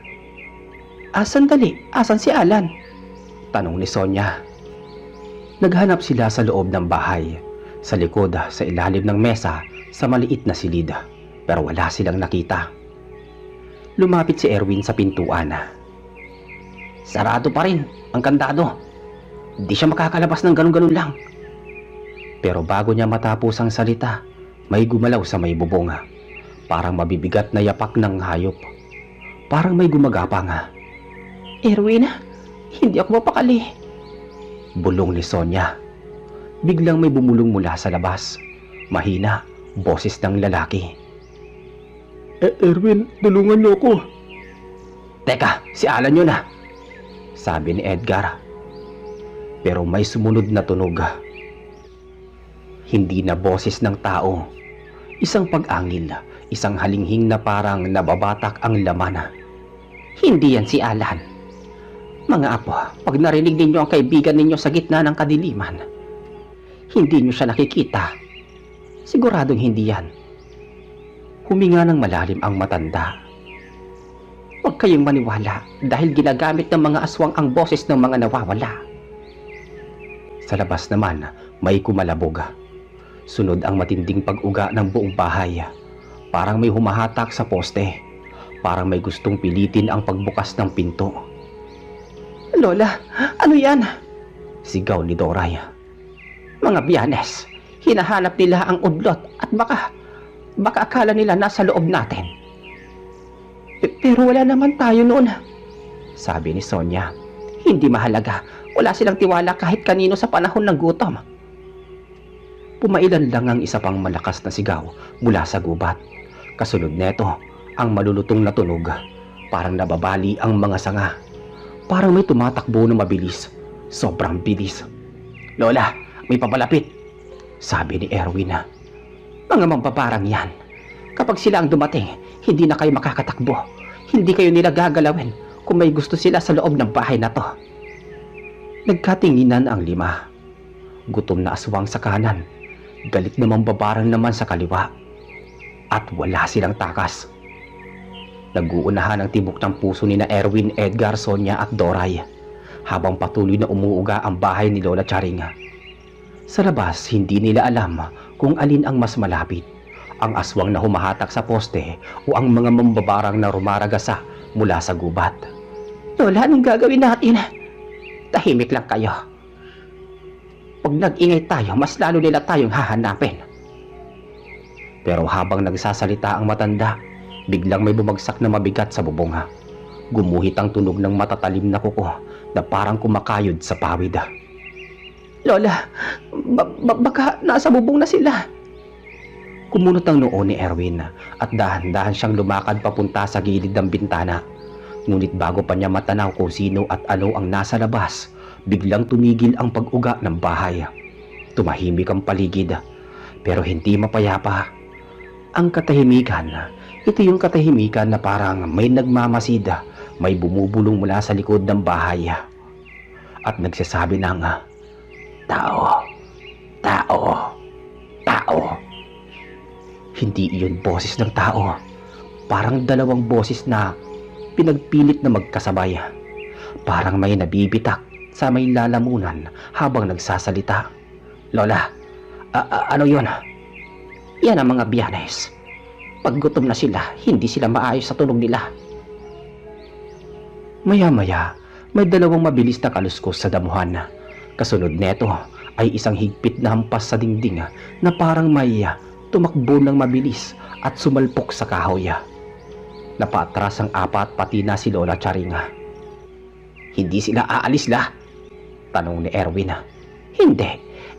Sandali, asan si Alan? Tanong ni Sonia. Naghanap sila sa loob ng bahay, sa likod, sa ilalim ng mesa, sa maliit na silid, pero wala silang nakita. Lumapit si Erwin sa pintuan. Sarado pa rin ang kandado. Di siya makakalabas ng ganun-ganun lang. Pero bago niya matapos ang salita, may gumalaw sa may bubong. Parang mabibigat na yapak ng hayop. Parang may gumagapang. Erwin, hindi ako mapakali. Bulong ni Sonia. Biglang may bumulong mula sa labas. Mahina, boses ng lalaki. Erwin, tulungan niyo ako. Teka, si Alan yun ah. Sabi ni Edgar. Pero may sumunod na tunog. Hindi na boses ng tao. Isang pag-angil, isang halinghing na parang nababatak ang laman. Hindi yan si Alan. Mga apo, pag narinig ninyo ang kaibigan ninyo sa gitna ng kadiliman, hindi nyo siya nakikita. Siguradong hindi yan. Huminga ng malalim ang matanda. Huwag kayong maniwala dahil ginagamit ng mga aswang ang boses ng mga nawawala. Sa labas naman, may kumalabog. Sunod ang matinding pag-uga ng buong bahay. Parang may humahatak sa poste. Parang may gustong pilitin ang pagbukas ng pinto. Lola, ano yan? Sigaw ni Doray. Mga Biyanes, hinahanap nila ang udlot at baka akala nila nasa loob natin. Pero wala naman tayo noon. Sabi ni Sonia. Hindi mahalaga. Wala silang tiwala kahit kanino sa panahon ng gutom. Pumailan lang ang isa pang malakas na sigaw mula sa gubat. Kasunod neto, ang malulutong na tunog. Parang nababali ang mga sanga. Parang may tumatakbo na mabilis. Sobrang bilis. Lola, may papalapit. Sabi ni Erwin. Mga mambabarang yan. Kapag sila ang dumating, hindi na kayo makakatakbo. Hindi kayo nila gagalawin kung may gusto sila sa loob ng bahay na to. Nagkatinginan ang lima. Gutom na aswang sa kanan. Galit na mambabarang naman sa kaliwa. At wala silang takas. Nag-uunahan ang tibok ng puso ni na Erwin, Edgar, Sonia at Doray habang patuloy na umuuga ang bahay ni Lola Charinga. Sa labas, hindi nila alam kung alin ang mas malapit, ang aswang na humahatak sa poste o ang mga mambabarang na rumaragasa mula sa gubat. Lola, anong gagawin natin? Tahimik lang kayo. Pag nag-ingay tayo, mas lalo nila tayong hahanapin. Pero habang nagsasalita ang matanda, biglang may bumagsak na mabigat sa bubong. Gumuhit ang tunog ng matatalim na kuko na parang kumakayod sa pawid. Lola, baka nasa bubong na sila. Kumunot ang noo ni Erwin at dahan-dahan siyang lumakad papunta sa gilid ng bintana. Ngunit bago pa niya matanaw kung sino at ano ang nasa labas, biglang tumigil ang pag-uga ng bahay. Tumahimik ang paligid, pero hindi mapayapa. Ang katahimikan, ito yung katahimikan na parang may nagmamasid, may bumubulong mula sa likod ng bahay. At nagsasabi ng, "Tao, tao, tao." Hindi iyon boses ng tao. Parang dalawang boses na pinagpilit na magkasabay. Parang may nabibitak sa may lalamunan habang nagsasalita. "Lola, ano yun?" Yan ang mga Biyernes. Pag gutom na sila, hindi sila maayos sa tulog nila. Maya-maya, may dalawang mabilis na kaluskos sa damuhan. Kasunod neto ay isang higpit na hampas sa dingding na parang may tumakbo ng mabilis at sumalpok sa kahoy. Napaatras ang apat pati na si Lola Charing. Hindi sila aalis la? Tanong ni Erwin. Hindi,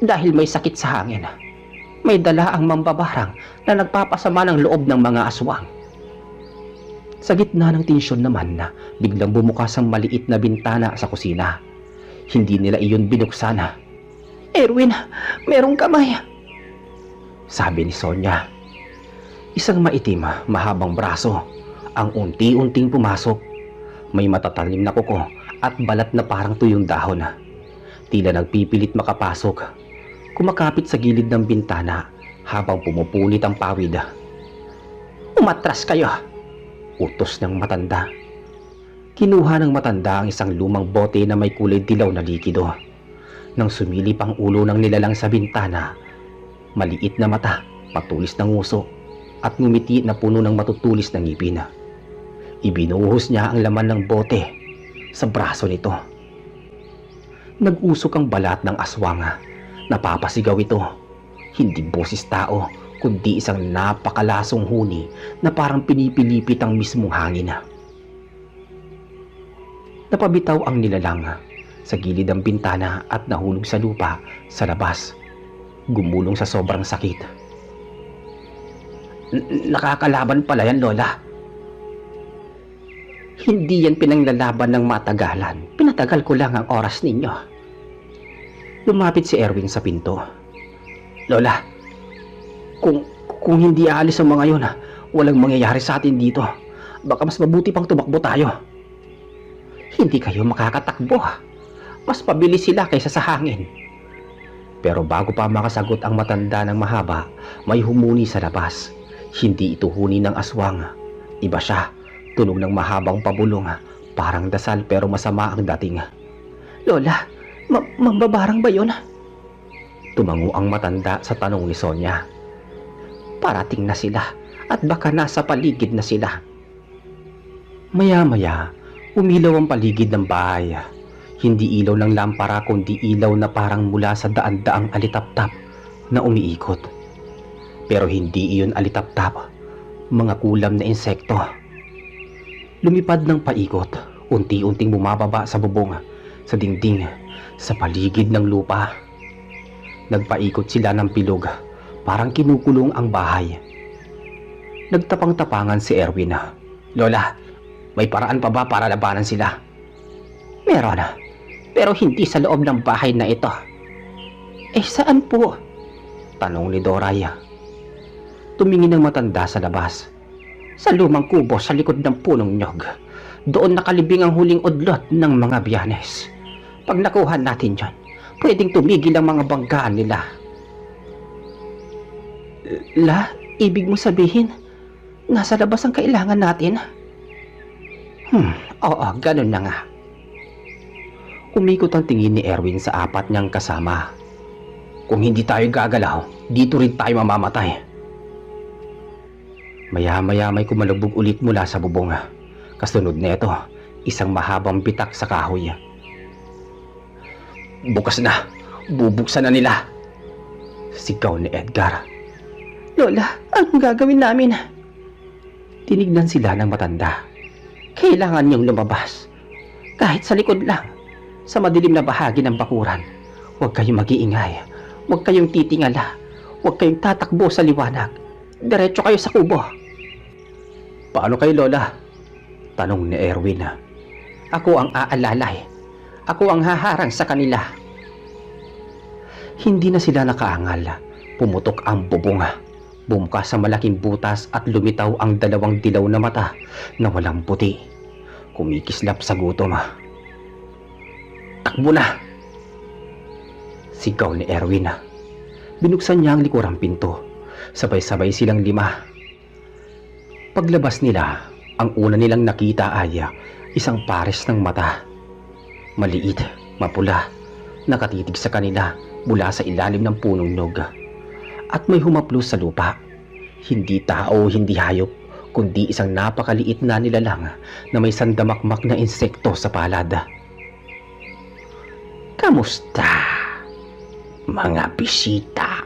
dahil may sakit sa hangin. May dala ang mambabarang na nagpapasama ng loob ng mga aswang. Sa gitna ng tensyon naman na biglang bumukas ang maliit na bintana sa kusina. Hindi nila iyon binuksan. Erwin, merong kamay. Sabi ni Sonia. Isang maitim, mahabang braso ang unti-unting pumasok. May matatalim na kuko at balat na parang tuyong dahon. Tila nagpipilit makapasok. Kumakapit sa gilid ng bintana habang pumupunit ang pawid. Umatras kayo, utos ng matanda. Kinuha ng matanda ang isang lumang bote na may kulay dilaw na likido. Nang sumilip ang ulo ng nilalang sa bintana, maliit na mata, patulis na nguso, at ngumiti na puno ng matutulis na ngipin. Ibinuhos niya ang laman ng bote sa braso nito. Nag-usok ang balat ng aswang. Napapasigaw ito. Hindi boses tao, kundi isang napakalasong huni na parang pinipilipit ang mismong hangin. Napabitaw ang nilalang sa gilid ng bintana at nahulog sa lupa sa labas. Gumulong sa sobrang sakit. Nakakalaban pala yan, Lola. Hindi yan pinanglalaban ng matagalan. Pinatagal ko lang ang oras ninyo. Lumapit si Erwin sa pinto. Lola, kung hindi aalis ang mga yun, walang mangyayari sa atin dito. Baka mas mabuti pang tumakbo tayo. Hindi kayo makakatakbo. Mas pabilis sila kaysa sa hangin. Pero bago pa makasagot ang matanda ng mahaba, may humuni sa labas. Hindi ito huni ng aswang. Iba siya, tunog ng mahabang pabulong, parang dasal pero masama ang dating. Lola, mambabarang ba yun? Tumango ang matanda sa tanong ni Sonia. Parating na sila at baka nasa paligid na sila. Maya-maya, umilaw ang paligid ng bahay. Hindi ilaw ng lampara kundi ilaw na parang mula sa daan-daang alitaptap na umiikot. Pero hindi iyon alitaptap, mga kulam na insekto. Lumipad ng paikot, unti-unting bumababa sa bubong, sa dingding, sa paligid ng lupa. Nagpaikot sila ng bilog, parang kinukulong ang bahay. Nagtapang-tapangan si Erwin. Lola, may paraan pa ba para labanan sila? Meron, pero hindi sa loob ng bahay na ito. Saan po? Tanong ni Doraya. Tumingin ang matanda sa labas. Sa lumang kubo sa likod ng punong nyog. Doon nakalibing ang huling udlot ng mga Biyernes. Pag nakuha natin yan, pwedeng tumigil ang mga banggaan nila. Ibig mo sabihin, nasa labas ang kailangan natin? Oo, ganun na nga. Umikot ang tingin ni Erwin sa apat niyang kasama. Kung hindi tayo gagalaw, dito rin tayo mamamatay. Maya-maya may kumalubog ulit mula sa bubong. Kasunod nito, isang mahabang bitak sa kahoy. Bukas na! Bubuksan na nila! Sigaw ni Edgar. Lola, anong gagawin namin? Tinignan sila ng matanda. Kailangan niyong lumabas. Kahit sa likod lang. Sa madilim na bahagi ng bakuran. Huwag kayong mag-iingay. Huwag kayong titingala. Huwag kayong tatakbo sa liwanag. Diretso kayo sa kubo. Paano kay Lola? Tanong ni Erwin. Ako ang aalalay. Ako ang haharang sa kanila. Hindi na sila nakaangal. Pumutok ang bubong. Bumukas sa malaking butas at lumitaw ang dalawang dilaw na mata na walang puti. Kumikislap sa gutom. Takbo na! Sigaw ni Erwin. Binuksan niya ang likurang pinto. Sabay-sabay silang 5. Paglabas nila, ang una nilang nakita ay isang pares ng mata. Maliit, mapula, nakatitig sa kanila mula sa ilalim ng punong nyog. At may humaplos sa lupa. Hindi tao, hindi hayop, kundi isang napakaliit na nilalang na may sandamakmak na insekto sa palad. Kamusta, mga bisita?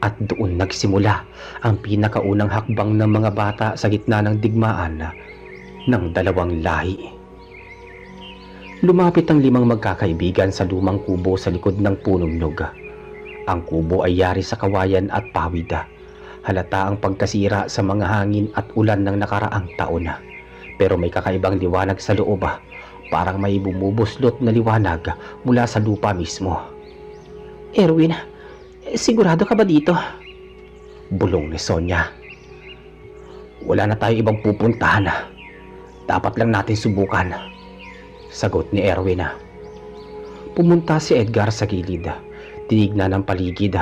At doon nagsimula ang pinakaunang hakbang ng mga bata sa gitna ng digmaan ng dalawang lahi. Lumapit ang 5 magkakaibigan sa lumang kubo sa likod ng punong nyog. Ang kubo ay yari sa kawayan at pawid. Halata ang pagkasira sa mga hangin at ulan ng nakaraang taon. Pero may kakaibang liwanag sa loob, parang may bumubuslot na liwanag mula sa lupa mismo. Erwin, sigurado ka ba dito? Bulong ni Sonia. Wala na tayo ibang pupuntahan. Dapat lang natin subukan. Sagot ni Erwin. Pumunta si Edgar sa gilid. Tinignan ng paligid.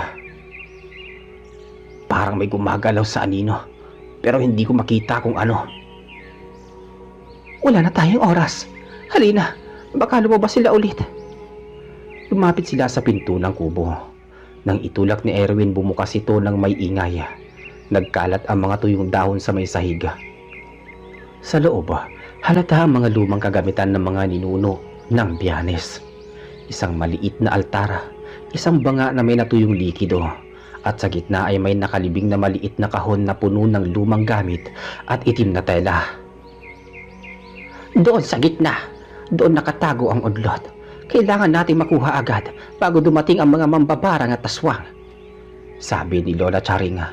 Parang may gumagalaw sa anino, pero hindi ko makita kung ano. Wala na tayong oras. Halina, baka lumabas sila ulit. Lumapit sila sa pinto ng kubo. Nang itulak ni Erwin, bumukas ito ng may ingay. Nagkalat ang mga tuyong dahon sa may sahig. Sa loob, halata ang mga lumang kagamitan ng mga ninuno ng Biyernes. Isang maliit na altara, isang banga na may natuyong likido, at sa gitna ay may nakalibing na maliit na kahon na puno ng lumang gamit at itim na tela. Doon sa gitna, doon nakatago ang udlot. Kailangan nating makuha agad bago dumating ang mga mambabarang at aswang. Sabi ni Lola Charing.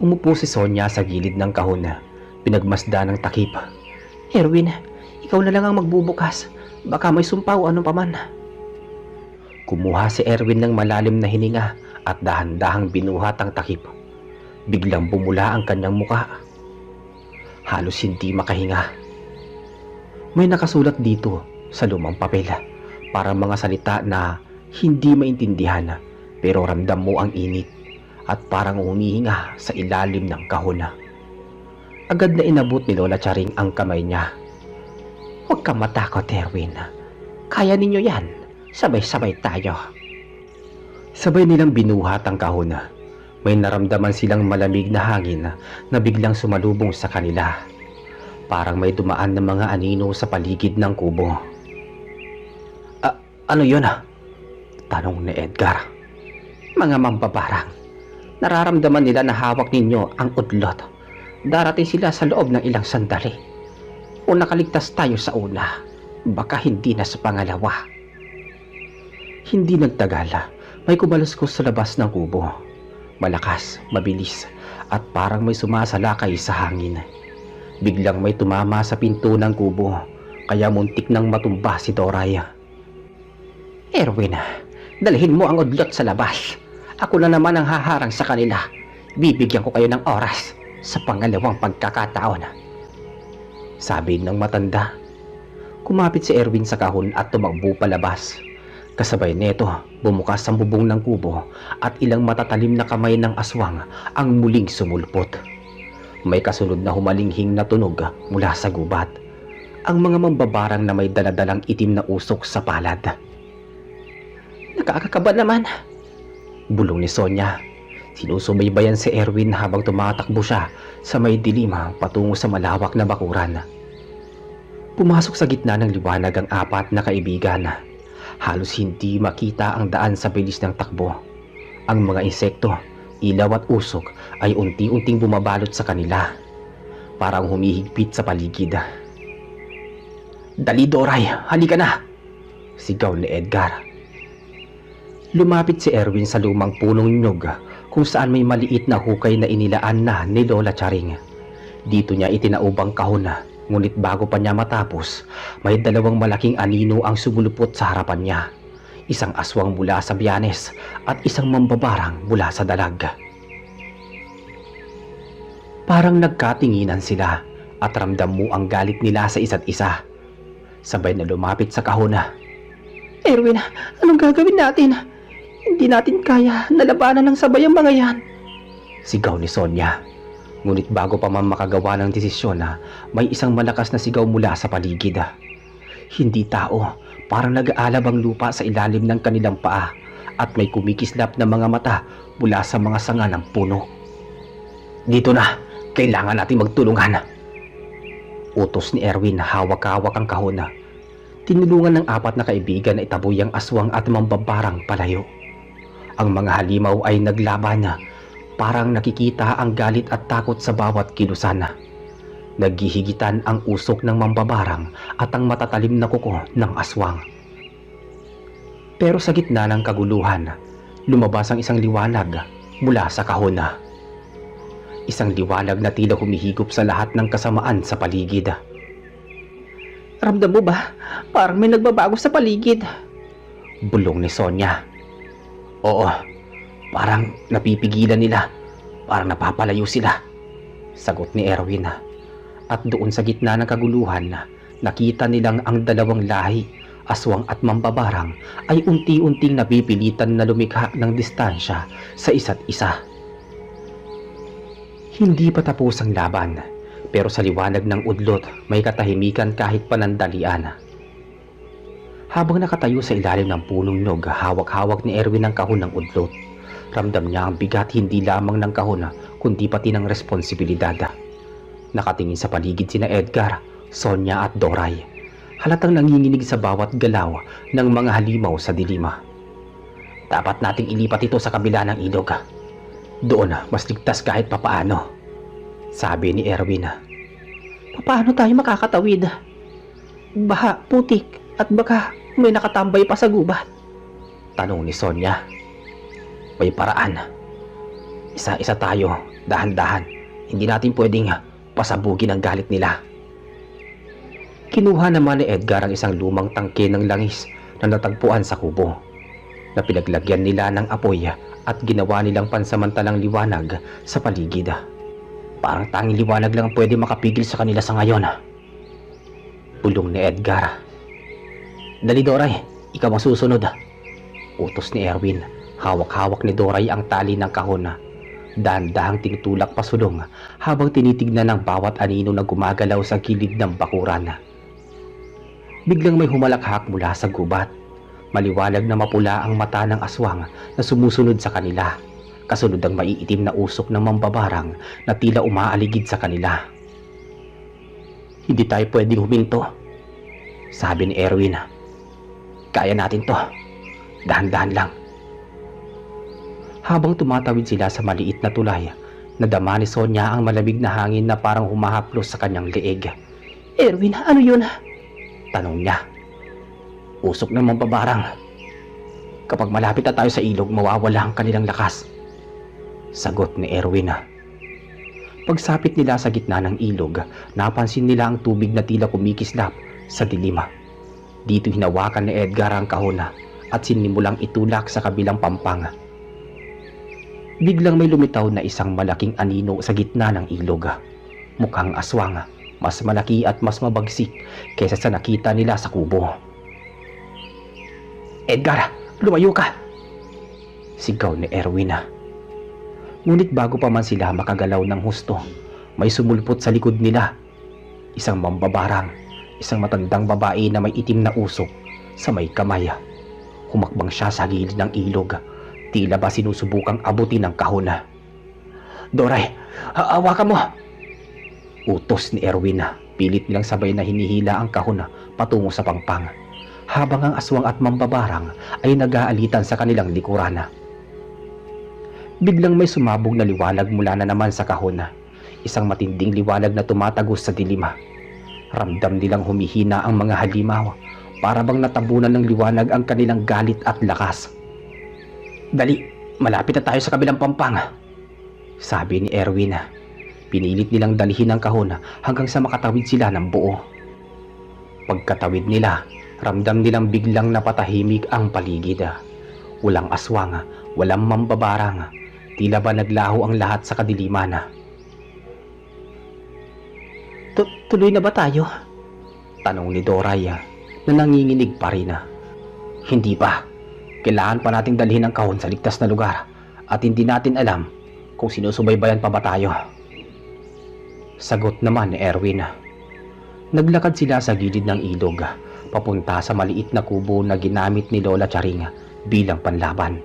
Umupo si Sonia sa gilid ng kahon. Pinagmasda ng takip. Erwin, ikaw na lang ang magbubukas. Baka may sumpaw anong paman. Kumuha si Erwin ng malalim na hininga at dahan-dahang binuhat ang takip. Biglang bumula ang kanyang muka. Halos hindi makahinga. May nakasulat dito sa lumang papel. Parang mga salita na hindi maintindihan, pero ramdam mo ang init at parang humihinga sa ilalim ng kahon. Agad na inabot ni Lola Charing ang kamay niya. Huwag kang matakot, Erwin. Kaya ninyo yan. Sabay-sabay tayo. Sabay nilang binuhat ang kahon. May naramdaman silang malamig na hangin na biglang sumalubong sa kanila. Parang may dumaan ng mga anino sa paligid ng kubo. Ano yun? Tanong ni Edgar. Mga mambabarang. Nararamdaman nila na hawak ninyo ang udlot. Darating sila sa loob ng ilang sandali. Kung nakaligtas tayo sa una, baka hindi na sa pangalawa. Hindi nagtagal, may kumaluskos sa labas ng kubo. Malakas, mabilis, at parang may sumasalakay sa hangin. Biglang may tumama sa pinto ng kubo, kaya muntik nang matumba si Doray. Erwin, dalhin mo ang udlot sa labas. Ako na naman ang haharang sa kanila. Bibigyan ko kayo ng oras sa pangalawang pagkakataon. Sabi ng matanda. Kumapit si Erwin sa kahon at tumakbo palabas. Kasabay neto, bumukas ang bubong ng kubo at ilang matatalim na kamay ng aswang ang muling sumulpot. May kasunod na humalinghing na tunog mula sa gubat. Ang mga mambabarang na may daladalang itim na usok sa palad. Nakakakaba naman. Bulong ni Sonia. Sinusubaybayan si Erwin habang tumatakbo siya sa may dilim patungo sa malawak na bakuran. Pumasok sa gitna ng liwanag ang apat na kaibigan. Halos hindi makita ang daan sa bilis ng takbo. Ang mga insekto, ilaw at usok ay unti-unting bumabalot sa kanila. Parang humihigpit sa paligid. "Dali, Doray, halika na!" sigaw ni Edgar. Lumapit si Erwin sa lumang punong nyug kung saan may maliit na hukay na inilaan na ni Lola Charing. Dito niya itinaubang kahon, ngunit bago pa niya matapos, may dalawang malaking anino ang sumulupot sa harapan niya. Isang aswang mula sa Byanes at isang mambabarang mula sa Dalag. Parang nagkatinginan sila at ramdam mo ang galit nila sa isa't isa. Sabay na lumapit sa kahon. Erwin, anong gagawin natin? Hindi natin kaya na labanan ng sabay ang mga yan. Sigaw ni Sonia. Ngunit bago pa man makagawa ng desisyon, may isang malakas na sigaw mula sa paligid. Hindi tao, parang nag-aalab ang lupa sa ilalim ng kanilang paa at may kumikislap na mga mata mula sa mga sanga ng puno. "Dito na, kailangan nating magtulungan," utos ni Erwin, hawak-hawak ang kahon. Tinulungan ng apat na kaibigan na itaboy ang aswang at mambabarang palayo. Ang mga halimaw ay naglaban, parang nakikita ang galit at takot sa bawat kilusan. Naghihigitan ang usok ng mambabarang at ang matatalim na kuko ng aswang. Pero sa gitna ng kaguluhan, lumabas ang isang liwanag mula sa kahon. Isang liwanag na tila humihigop sa lahat ng kasamaan sa paligid. Ramdam mo ba? Parang may nagbabago sa paligid. Bulong ni Sonia. "Oo, parang napipigilan nila. Parang napapalayo sila," sagot ni Erwin. At doon sa gitna ng kaguluhan, nakita nilang ang dalawang lahi, aswang at mambabarang, ay unti-unting napipilitan na lumikha ng distansya sa isa't isa. Hindi pa tapos ang laban, pero sa liwanag ng udlot may katahimikan kahit panandalian. Habang nakatayo sa ilalim ng punong nyog, hawak-hawak ni Erwin ang kahon ng udlot. Ramdam niya ang bigat hindi lamang ng kahon, kundi pati ng responsibilidad. Nakatingin sa paligid sina Edgar, Sonia at Doray. Halatang nanginginig sa bawat galaw ng mga halimaw sa dilima. "Dapat nating ilipat ito sa kabila ng ilog. Doon mas ligtas kahit papaano," sabi ni Erwin. Paano tayo makakatawid? Baha, putik, at baka may nakatambay pa sa gubat. Tanong ni Sonia. "May paraan. Isa-isa tayo, dahan-dahan. Hindi natin pwedeng pasabugin ang galit nila." Kinuha naman ni Edgar ang isang lumang tangke ng langis na natagpuan sa kubo, na pinaglagyan nila ng apoy at ginawa nilang pansamantalang liwanag sa paligid. "Parang tanging liwanag lang ang pwede makapigil sa kanila sa ngayon," bulong ni Edgar. "Dali, Doray, ikaw ang susunod," utos ni Erwin. Hawak-hawak ni Doray ang tali ng kahon. Dahan-dahang tinutulak pasulong habang tinitignan ng bawat anino na gumagalaw sa gilid ng bakuran. Biglang may humalakhak mula sa gubat. Maliwanag na mapula ang mata ng aswang na sumusunod sa kanila. Kasunod ang maiitim na usok ng mambabarang na tila umaaligid sa kanila. "Hindi tayo pwedeng huminto," sabi ni Erwin. "Kaya natin to. Dahan-dahan lang." Habang tumatawid sila sa maliit na tulay, nadama ni Sonia ang malamig na hangin na parang humahaplos sa kanyang leeg. Erwin, ano yun? Tanong niya. "Usok ng mambabarang. Kapag malapit na tayo sa ilog, mawawala ang kanilang lakas," sagot ni Erwin. Pagsapit nila sa gitna ng ilog, napansin nila ang tubig na tila kumikislap sa dilim. Dito hinawakan ni Edgar ang kahon at sinimulang itulak sa kabilang pampang. Biglang may lumitaw na isang malaking anino sa gitna ng ilog. Mukhang aswang, mas malaki at mas mabagsik kaysa sa nakita nila sa kubo. "Edgar, lumayo ka!" sigaw ni Erwin. Ngunit bago pa man sila makagalaw ng husto, may sumulpot sa likod nila. Isang mambabarang, isang matandang babae na may itim na usok sa may kamay. Humakbang siya sa gilid ng ilog. Tila ba sinusubukang abutin ng kahon. Doray, hawakan mo! Utos ni Erwin. Pilit nilang sabay na hinihila ang kahon patungo sa pangpang, habang ang aswang at mambabarang ay nag-aalitan sa kanilang likuran. Biglang may sumabog na liwanag mula na naman sa kahon. Isang matinding liwanag na tumatagos sa dilim. Ramdam nilang humihina ang mga halimaw, para bang natabunan ng liwanag ang kanilang galit at lakas. Dali, malapit na tayo sa kabilang pampang, sabi ni Erwin. Pinilit nilang dalhin ang kahon hanggang sa makatawid sila ng buo. Pagkatawid nila, ramdam nilang biglang napatahimik ang paligid. Walang aswang, walang mambabarang. Tila ba naglaho ang lahat sa kadiliman. Tuloy na ba tayo? Tanong ni Doray na nanginginig pa rin. Hindi pa. Kailangan pa nating dalhin ang kahon sa ligtas na lugar at hindi natin alam kung sinusubaybayan pa ba tayo. Sagot naman ni Erwin. Naglakad sila sa gilid ng ilog, papunta sa maliit na kubo na ginamit ni Lola Charing bilang panlaban.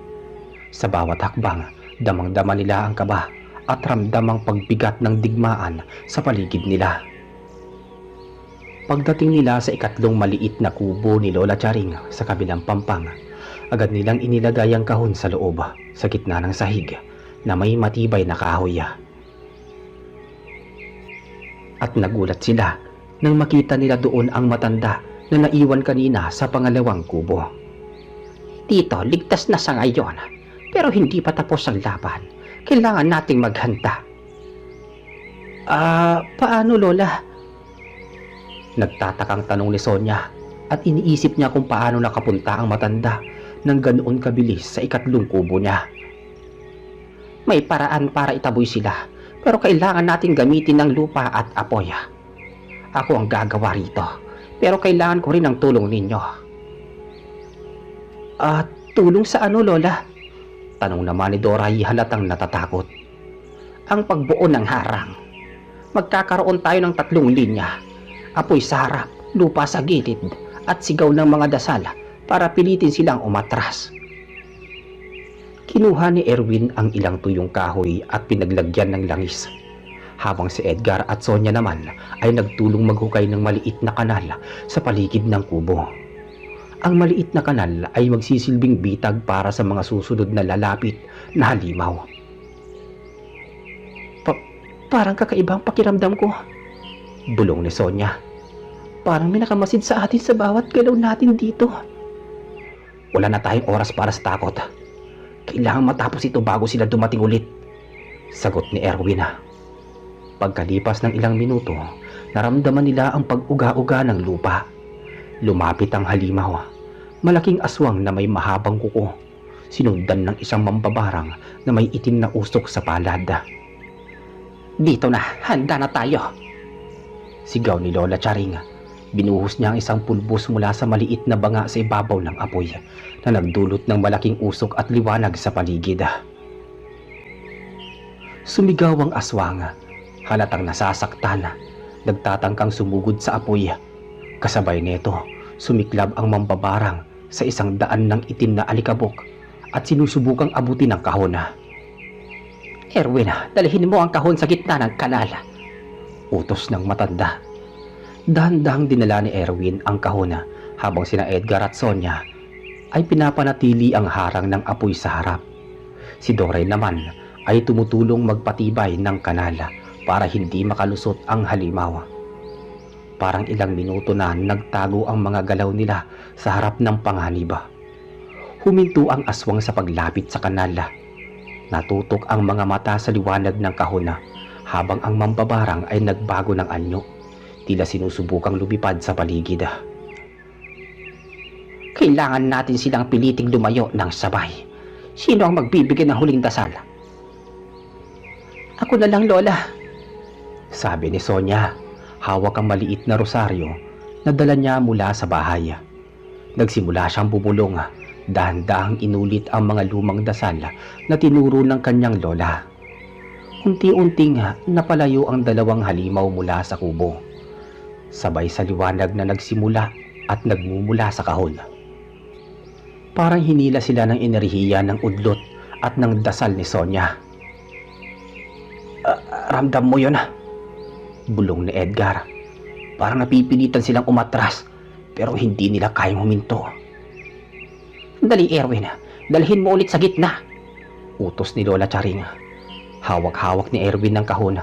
Sa bawat hakbang, damang-dama nila ang kaba at ramdam ang pagbigat ng digmaan sa paligid nila. Pagdating nila sa ikatlong maliit na kubo ni Lola Charing sa kabilang pampang, agad nilang inilagay ang kahon sa loob, sa gitna ng sahig na may matibay na kahoy. At nagulat sila nang makita nila doon ang matanda na naiwan kanina sa pangalawang kubo. Tito, ligtas na sa ngayon. Pero hindi pa tapos ang laban. Kailangan nating maghanda. Paano, Lola? Nagtatakang tanong ni Sonia at iniisip niya kung paano nakapunta ang matanda nang ganoon kabilis sa ikatlong kubo niya. May paraan para itaboy sila, pero kailangan natin gamitin ng lupa at apoy. Ako ang gagawa rito, pero kailangan ko rin ng tulong ninyo. Tulong sa ano, Lola? Tanong naman ni Doray halatang natatakot. Ang pagbuo ng harang. Magkakaroon tayo ng 3 linya. Apoy sa harap, lupa sa gilid, at sigaw ng mga dasal para pilitin silang umatras. Kinuha ni Erwin ang ilang tuyong kahoy at pinaglagyan ng langis, habang si Edgar at Sonia naman ay nagtulong maghukay ng maliit na kanal sa paligid ng kubo. Ang maliit na kanal ay magsisilbing bitag para sa mga susunod na lalapit na halimaw. Parang kakaibang pakiramdam ko, bulong ni Sonia. Parang may nakamasid sa atin sa bawat galaw natin dito. Wala na tayong oras para sa takot. Kailangan matapos ito bago sila dumating ulit, sagot ni Erwin. Pagkalipas ng ilang minuto, naramdaman nila ang pag-uga-uga ng lupa. Lumapit ang halimaw, malaking aswang na may mahabang kuko, sinundan ng isang mambabarang na may itim na usok sa palad. Dito na, handa na tayo, sigaw ni Lola Charing. Binuhos niya ang isang pulbos mula sa maliit na banga sa ibabaw ng apoy na nagdulot ng malaking usok at liwanag sa paligid. Sumigaw ang aswang, halatang nasasaktan, nagtatangkang sumugod sa apoy. Kasabay nito, sumiklab ang mambabarang sa 100 ng itim na alikabok at sinusubukang abutin ang kahon. Erwin, dalhin mo ang kahon sa gitna ng kanal, utos ng matanda. Dahan-dahang dinala ni Erwin ang kahon habang sina Edgar at Sonia ay pinapanatili ang harang ng apoy sa harap. Si Doray naman ay tumutulong magpatibay ng kanal para hindi makalusot ang halimaw. Parang ilang minuto na nagtago ang mga galaw nila sa harap ng panganib. Huminto ang aswang sa paglapit sa kanal. Natutok ang mga mata sa liwanag ng kahon habang ang mambabarang ay nagbago ng anyo. Tila sinusubukang lumipad sa paligid. Kailangan natin silang piliting lumayo ng sabay. Sino ang magbibigay ng huling dasal? Ako na lang, Lola, sabi ni Sonia. Hawak ang maliit na rosaryo na dala niya mula sa bahay. Nagsimula siyang bumulong, dahan-dahang inulit ang mga lumang dasal na tinuro ng kanyang lola. Unti-unting napalayo ang 2 halimaw mula sa kubo, sabay sa liwanag na nagsimula at nagmumula sa kahon. Parang hinila sila ng enerhiya ng udlot at ng dasal ni Sonia. Ramdam mo yun? Bulong ni Edgar. Parang napipilitan silang umatras pero hindi nila kayang huminto. Dali, Erwin, dalhin mo ulit sa gitna, utos ni Lola Charing. Hawak-hawak ni Erwin ng kahon.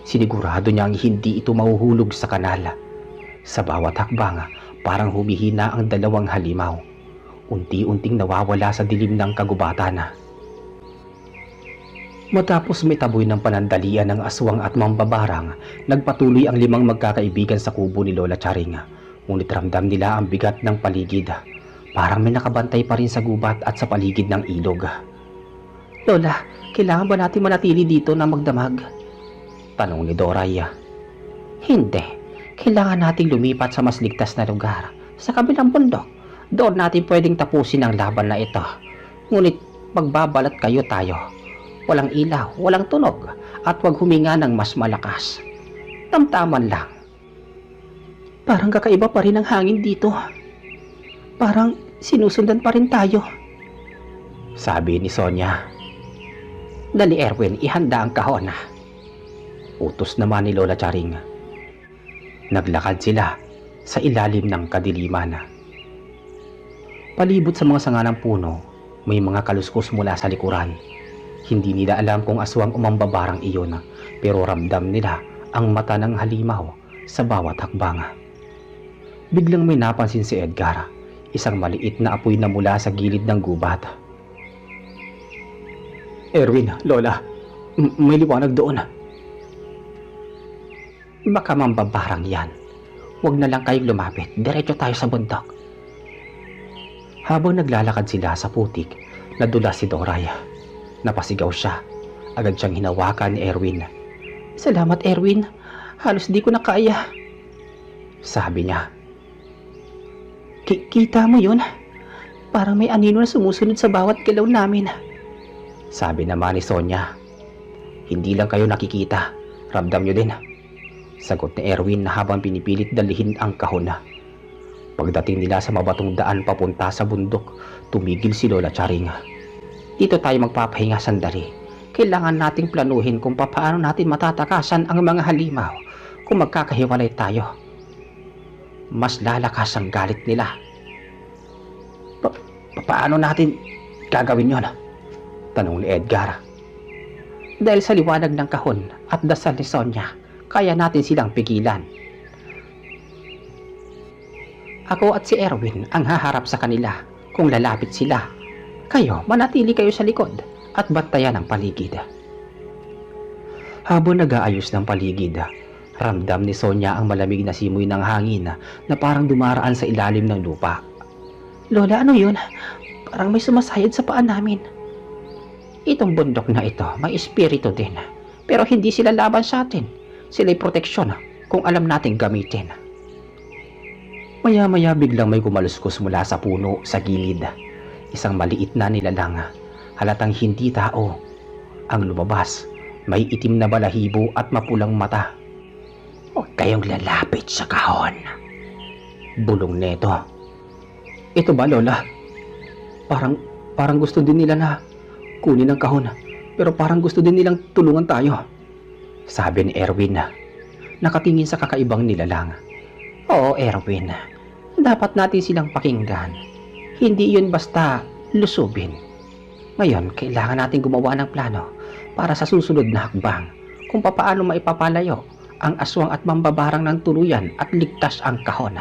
Sinigurado niyang hindi ito mahuhulog sa kanal. Sa bawat hakbang, parang humihina ang dalawang halimaw. Unti-unting nawawala sa dilim ng kagubatan. Matapos may taboy ng panandalian ng aswang at mambabarang, nagpatuloy ang 5 magkakaibigan sa kubo ni Lola Charing. Ngunit ramdam nila ang bigat ng paligid. Parang may nakabantay pa rin sa gubat at sa paligid ng ilog. Lola, kailangan ba natin manatili dito na magdamag? Tanong ni Doray. Hindi. Kailangan nating lumipat sa mas ligtas na lugar, sa kabilang bundok. Doon natin pwedeng tapusin ang laban na ito. Ngunit magbabalat kayo tayo. Walang ilaw, walang tunog, at huwag huminga ng mas malakas. Tamtaman lang. Parang kakaiba pa rin ang hangin dito. Parang sinusundan pa rin tayo, sabi ni Sonia. Dali, Erwin, ihanda ang kahon. Utos naman ni Lola Charing. Naglakad sila sa ilalim ng kadiliman. Palibot sa mga sanga ng puno, may mga kaluskos mula sa likuran. Hindi nila alam kung aswang o mambabarang iyon, pero ramdam nila ang mata ng halimaw sa bawat hakbang. Biglang may napansin si Edgar, isang maliit na apoy na mula sa gilid ng gubat. Erwin, Lola, may liwanag doon. Baka mambabarang yan. Huwag na lang kayong lumapit, diretso tayo sa bundok. Habang naglalakad sila sa putik, nadula si Doray. Napasigaw siya. Agad siyang hinawakan ni Erwin. Salamat, Erwin. Halos di ko na kaya, sabi niya. Kita mo yun? Parang may anino na sumusunod sa bawat galaw namin, sabi naman ni Sonia. Hindi lang kayo nakikita, ramdam nyo din, sagot ni Erwin habang pinipilit dalhin ang kahon. Pagdating nila sa mabatong daan papunta sa bundok, tumigil si Lola Charing. Dito tayo magpapahinga sandali. Kailangan nating planuhin kung paano natin matatakasan ang mga halimaw kung magkakahiwalay tayo. Mas lalakas ang galit nila. Paano natin gagawin yon? Tanong ni Edgar. Dahil sa liwanag ng kahon at dasal ni Sonia, kaya natin silang pigilan. Ako at si Erwin ang haharap sa kanila kung lalapit sila. Kayo, manatili kayo sa likod at bantayan ang paligid. Habang nag-aayos ng paligid, ramdam ni Sonia ang malamig na simoy ng hangin na parang dumaraan sa ilalim ng lupa. Lola, ano yun? Parang may sumasayad sa paa namin. Itong bundok na ito, may espiritu din. Pero hindi sila laban sa atin. Sila'y proteksyon kung alam nating gamitin. Maya-maya biglang may kumaluskos mula sa puno sa gilid. Isang maliit na nilalang, halatang hindi tao. Ang lumabas, may itim na balahibo at mapulang mata. Huwag kayong lalapit sa kahon, bulong neto. Ito ba, Lola? Parang gusto din nila na kunin ang kahon, pero parang gusto din nilang tulungan tayo, sabi ni Erwin. Nakatingin sa kakaibang nilalang. Oo, Erwin. Dapat natin silang pakinggan. Hindi yun basta lusubin. Ngayon, kailangan natin gumawa ng plano para sa susunod na hakbang kung papaano maipapalayo ang aswang at mambabarang ng tuluyan at ligtas ang kahon.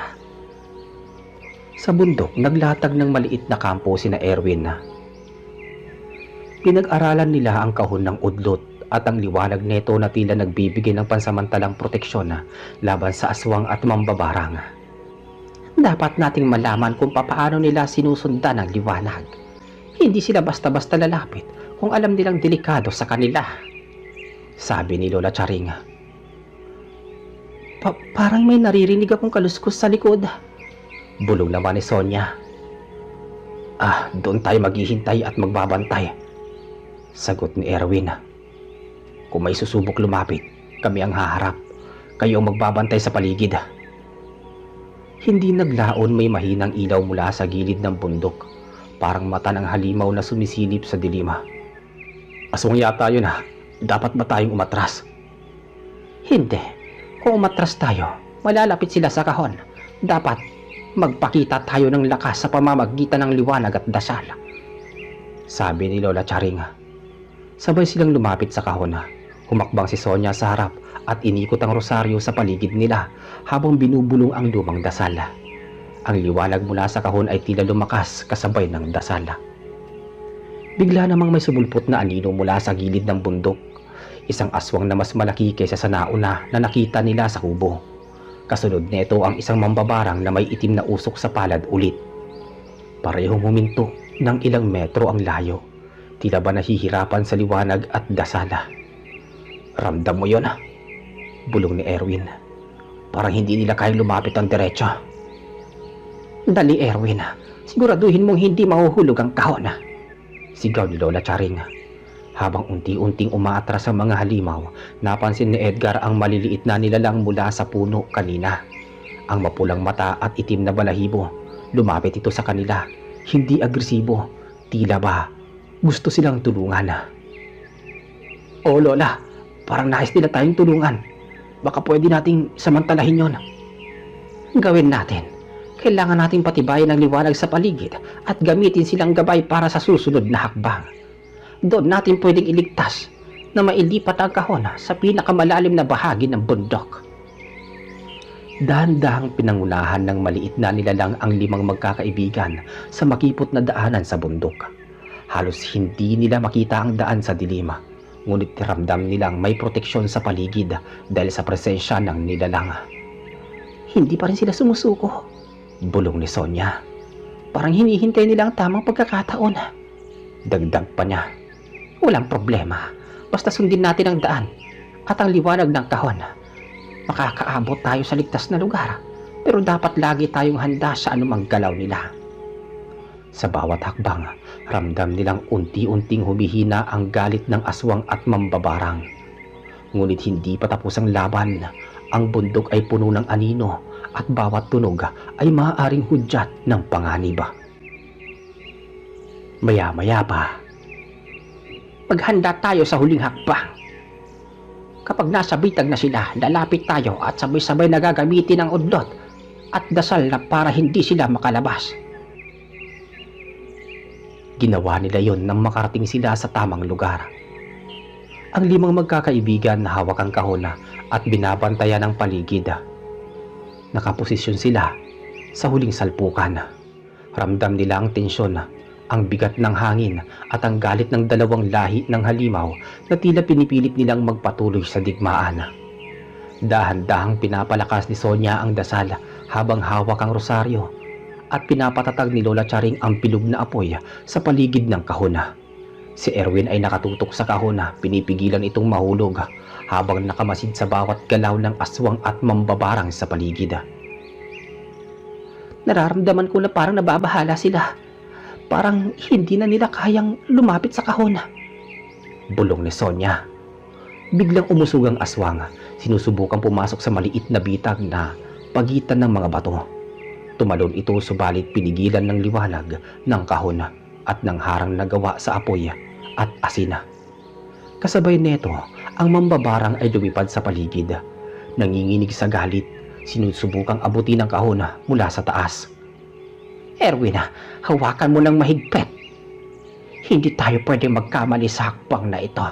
Sa bundok, naglatag ng maliit na kampo sina Erwin. Pinag-aralan nila ang kahon ng udlot at ang liwanag neto na tila nagbibigay ng pansamantalang proteksyon laban sa aswang at mambabarang. Dapat nating malaman kung papaano nila sinusundan ang liwanag. Hindi sila basta-basta lalapit kung alam nilang delikado sa kanila, sabi ni Lola Charing. Parang may naririnig akong kaluskos sa likod, bulong naman ni Sonia. Doon tayo maghihintay at magbabantay, sagot ni Erwin. Kung may susubok lumapit, kami ang haharap. Kayo ang magbabantay sa paligid. Hindi naglaon may mahinang ilaw mula sa gilid ng bundok. parang mata ng halimaw na sumisilip sa dilima. Aswang yata yun ha. Dapat ba tayong umatras? Hindi. Kung umatras tayo, malalapit sila sa kahon. Dapat magpakita tayo ng lakas sa pamamagitan ng liwanag at dasal, sabi ni Lola Charing. Sabay silang lumapit sa kahon. Humakbang si Sonia sa harap at inikot ang rosaryo sa paligid nila habang binubulong ang lumang dasal. Ang liwanag mula sa kahon ay tila lumakas kasabay ng dasal. Bigla namang may sumulpot na anino mula sa gilid ng bundok. Isang aswang na mas malaki kaysa sa nauna na nakita nila sa kubo. Kasunod nito ang isang mambabarang na may itim na usok sa palad ulit. Parehong huminto ng ilang metro ang layo. Tila ba nahihirapan sa liwanag at dasala. Ramdam mo yun? Bulong ni Erwin. Parang hindi nila kayang lumapit ang diretso. Dali, Erwin. Siguraduhin mong hindi mahuhulog ang kahon. Sigaw ni Lola Charing. Habang unti-unting umaatras ang mga halimaw, napansin ni Edgar ang maliliit na nilalang mula sa puno kanina. Ang mapulang mata at itim na balahibo. Lumapit ito sa kanila. Hindi agresibo. Tila ba gusto silang tulungan. O Lola, parang nais nila tayong tulungan. Baka pwede nating samantalahin yon. Gawin natin. Kailangan nating patibayan ang liwanag sa paligid at gamitin silang gabay para sa susunod na hakbang. Doon natin pwedeng iligtas na mailipat ang kahon sa pinakamalalim na bahagi ng bundok. Dahan-dahang pinangunahan ng maliit na nilalang ang 5 magkakaibigan sa makipot na daanan sa bundok. Halos hindi nila makita ang daan sa dilim, ngunit ramdam nilang may proteksyon sa paligid dahil sa presensya ng nilalang. Hindi pa rin sila sumusuko, bulong ni Sonia. Parang hinihintay nila ang tamang pagkakataon. Dagdag pa niya. Walang problema. Basta sundin natin ang daan at ang liwanag ng kahon. Makakaabot tayo sa ligtas na lugar, pero dapat lagi tayong handa sa anumang galaw nila. Sa bawat hakbang, ramdam nilang unti-unting humihina ang galit ng aswang at mambabarang. Ngunit hindi pa tapos ang laban. Ang bundok ay puno ng anino at bawat tunog ay maaaring hudyat ng panganib. Maya-maya pa, maghanda tayo sa huling hakbang. Kapag nasa bitag na sila, lalapit tayo at sabay-sabay na gagamitin ang udlot at dasal na para hindi sila makalabas. Ginawa nila yon nang makarating sila sa tamang lugar. Ang 5 magkakaibigan na hawak ang kahon at binabantayan ang paligid. Nakaposisyon sila sa huling salpukan. Ramdam nila ang tensyon, ang bigat ng hangin at ang galit ng 2 lahi ng halimaw na tila pinipilit nilang magpatuloy sa digmaan. Dahan-dahang pinapalakas ni Sonia ang dasal habang hawak ang rosaryo at pinapatatag ni Lola Charing ang pilog na apoy sa paligid ng kahon. Si Erwin ay nakatutok sa kahon, pinipigilan itong mahulog habang nakamasid sa bawat galaw ng aswang at mambabarang sa paligid. Nararamdaman ko na parang nababahala sila. Parang hindi na nila kayang lumapit sa kahon. Bulong ni Sonia. Biglang umusog ang aswang. Sinusubukang pumasok sa maliit na bitag na pagitan ng mga bato. Tumalon ito subalit pinigilan ng liwanag ng kahon at ng harang na gawa sa apoy at asina. Kasabay neto, ang mambabarang ay lumipad sa paligid. Nanginginig sa galit, sinusubukang abutin ang kahon mula sa taas. Erwin, hawakan mo ng mahigpit. Hindi tayo pwede magkamali sa hakbang na ito.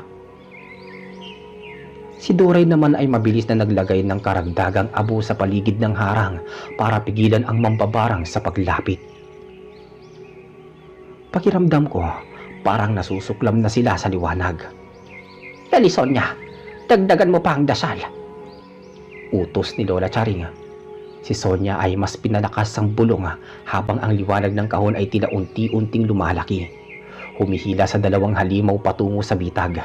Si Doray naman ay mabilis na naglagay ng karagdagang abo sa paligid ng harang para pigilan ang mambabarang sa paglapit. Pakiramdam ko, parang nasusuklam na sila sa liwanag. Dali, Sonia, dagdagan mo pa ang dasal. Utos ni Lola Charing. Si Sonia ay mas pinalakas ang bulong habang ang liwanag ng kahon ay tila unti-unting lumalaki. Humihila sa 2 halimaw patungo sa bitag.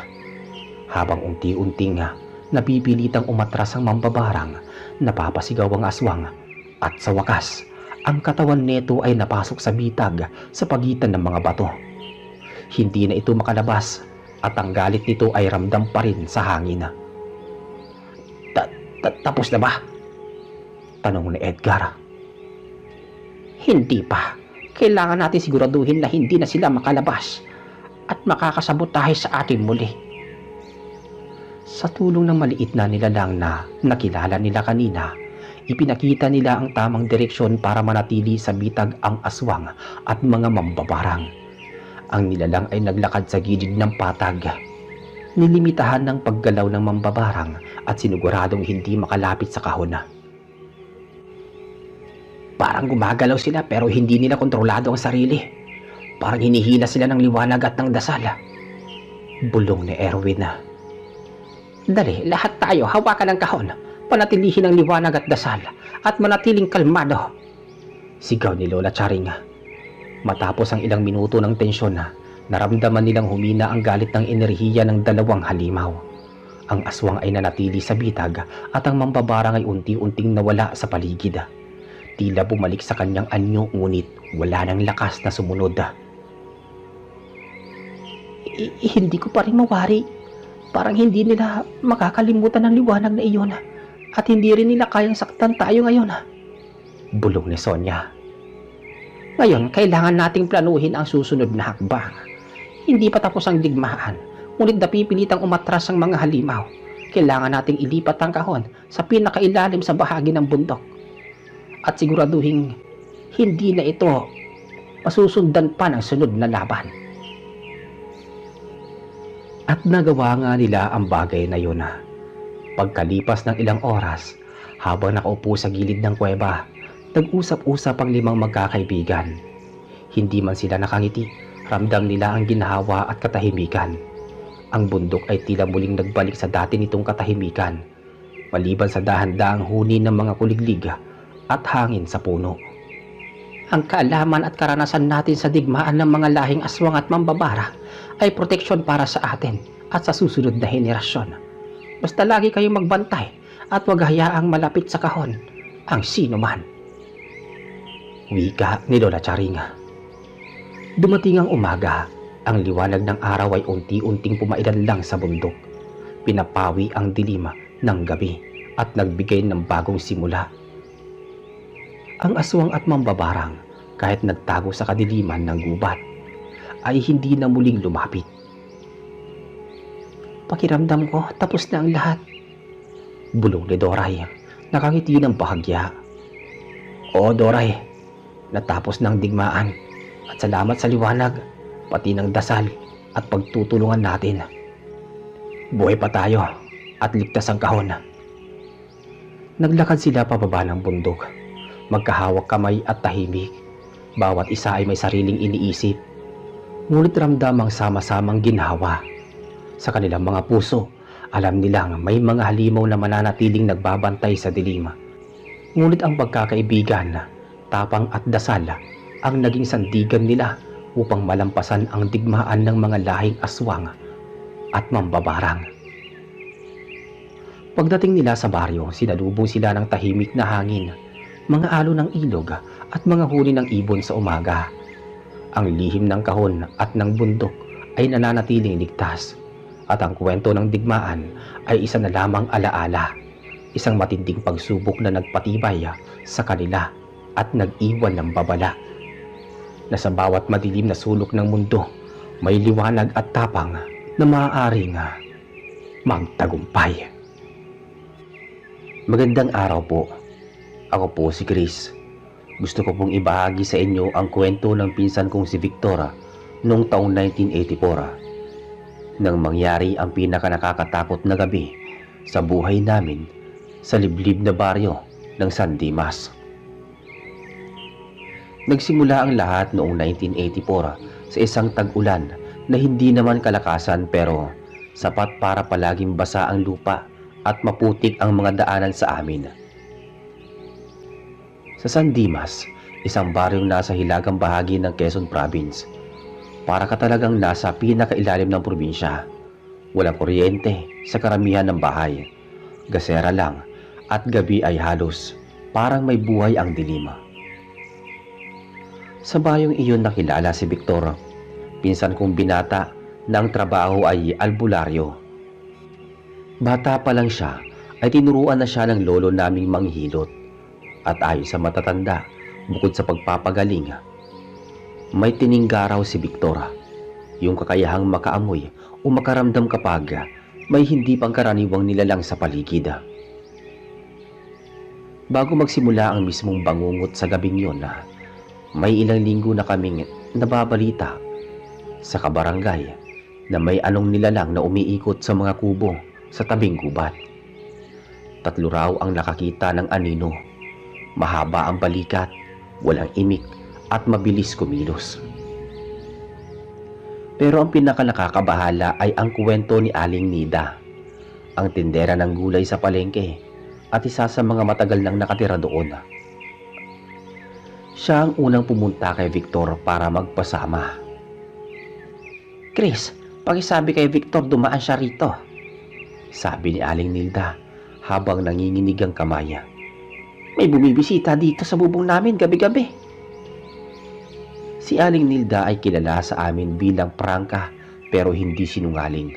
Habang unti-unting napipilitang umatras ang mambabarang, napapasigaw ang aswang at sa wakas, ang katawan nito ay napasok sa bitag sa pagitan ng mga bato. Hindi na ito makalabas at ang galit nito ay ramdam pa rin sa hangin. Tapos na ba? Tanong ni Edgar. Hindi pa. Kailangan natin siguraduhin na hindi na sila makalabas at makakasabotahe sa atin muli. Sa tulong ng maliit na nilalang na nakilala nila kanina, ipinakita nila ang tamang direksyon para manatili sa bitag ang aswang at mga mambabarang. Ang nilalang ay naglakad sa gilid ng patag. Nilimitahan ng paggalaw ng mambabarang at siniguradong hindi makalapit sa kahon. Parang gumagalaw sila pero hindi nila kontrolado ang sarili. Parang hinihila sila ng liwanag at ng dasal. Bulong ni Erwin. Dali, lahat tayo hawakan ng kahon. Panatilihin ang liwanag at dasal at manatiling kalmado. Sigaw ni Lola Charing. Matapos ang ilang minuto ng tensyon, naramdaman nilang humina ang galit ng enerhiya ng dalawang halimaw. Ang aswang ay nanatili sa bitag at ang mambabarang ay unti-unting nawala sa paligid. Tila bumalik sa kanyang anyo ngunit wala ng lakas na sumunod. Hindi ko pa rin mawari. Parang hindi nila makakalimutan ang liwanag na iyon at hindi rin nila kayang saktan tayo ngayon. Bulong ni Sonia. Ngayon, kailangan nating planuhin ang susunod na hakbang. Hindi pa tapos ang digmaan, ngunit napipilitang umatras ang mga halimaw. Kailangan nating ilipat ang kahon sa pinakailalim sa bahagi ng bundok. At siguraduhin hindi na ito masusundan pa ng sunod na laban. At nagawa nga nila ang bagay na yun. Pagkalipas ng ilang oras, habang nakaupo sa gilid ng kuweba, nag-usap-usap ang limang magkakaibigan. Hindi man sila nakangiti, ramdam nila ang ginhawa at katahimikan. Ang bundok ay tila muling nagbalik sa dati nitong katahimikan, maliban sa dahan-daang huni ng mga kuliglig at hangin sa puno. Ang kaalaman at karanasan natin sa digmaan ng mga lahing aswang at mambabara ay proteksyon para sa atin at sa susunod na henerasyon. Basta lagi kayong magbantay at huwag hayaang malapit sa kahon ang sino man. Wika ni Lola Charing. Dumating ang umaga, ang liwanag ng araw ay unti-unting pumailan lang sa bundok. Pinapawi ang dilim ng gabi at nagbigay ng bagong simula. Ang aswang at mambabarang, kahit nagtago sa kadiliman ng gubat, ay hindi na muling lumapit. Pakiramdam ko, tapos na ang lahat. Bulong ni Doray, nakangiti ng bahagya. Oo, Doray, natapos ng digmaan at salamat sa liwanag, pati ng dasal at pagtutulungan natin. Buhay pa tayo at ligtas ang kahon. Naglakad sila pababa ng bundok, magkahawak kamay at tahimik. Bawat isa ay may sariling iniisip, ngunit ramdam ang sama-samang ginhawa. Sa kanilang mga puso, alam nilang may mga halimaw na mananatiling nagbabantay sa dilim. Ngunit ang pagkakaibigan, tapang at dasal ang naging sandigan nila upang malampasan ang digmaan ng mga lahing aswang at mambabarang. Pagdating nila sa baryo, sinalubong sila ng tahimik na hangin, mga alo ng ilog at mga huni ng ibon sa umaga. Ang lihim ng kahon at ng bundok ay nananatiling ligtas, at ang kwento ng digmaan ay isa na lamang alaala, isang matinding pagsubok na nagpatibay sa kanila at nag-iwan ng babala na sa bawat madilim na sulok ng mundo may liwanag at tapang na maaaring magtagumpay. Magandang araw po. Ako po si Chris. Gusto ko pong ibahagi sa inyo ang kwento ng pinsan kong si Victor noong taong 1984 nang mangyari ang pinakanakakatakot na gabi sa buhay namin sa liblib na baryo ng San Dimas. Nagsimula ang lahat noong 1984 sa isang tag-ulan na hindi naman kalakasan pero sapat para palaging basa ang lupa at maputik ang mga daanan sa amin. Sa San Dimas, isang baryong nasa hilagang bahagi ng Quezon Province. Para ka talagang nasa pinakailalim ng probinsya. Walang kuryente sa karamihan ng bahay. Gasera lang at gabi ay halos parang may buhay ang dilim. Sa bayong iyon nakilala si Victor, pinsan kong binata na ang trabaho ay albularyo. Bata pa lang siya ay tinuruan na siya ng lolo naming manghilot. At ayon sa matatanda, bukod sa pagpapagaling, May tiningga raw si Victor, yung kakayahang makaamoy o makaramdam kapag may hindi pangkaraniwang nilalang sa paligid. Bago magsimula ang mismong bangungot sa gabing yun, may ilang linggo na kaming nababalita sa kabarangay na may anong nilalang na umiikot sa mga kubo sa tabing gubat. 3 raw ang nakakita ng anino. Mahaba ang balikat, walang imik at mabilis kumilos. Pero ang pinakanakakabahala ay ang kwento ni Aling Nida, ang tindera ng gulay sa palengke at isa sa mga matagal nang nakatira doon. Siya ang unang pumunta kay Victor para magpasama. Chris, pakisabi kay Victor dumaan siya rito. Sabi ni Aling Nilda habang nanginginig ang kamay. May bumibisita dito sa bubong namin gabi-gabi. Si Aling Nilda ay kilala sa amin bilang prangka pero hindi sinungaling.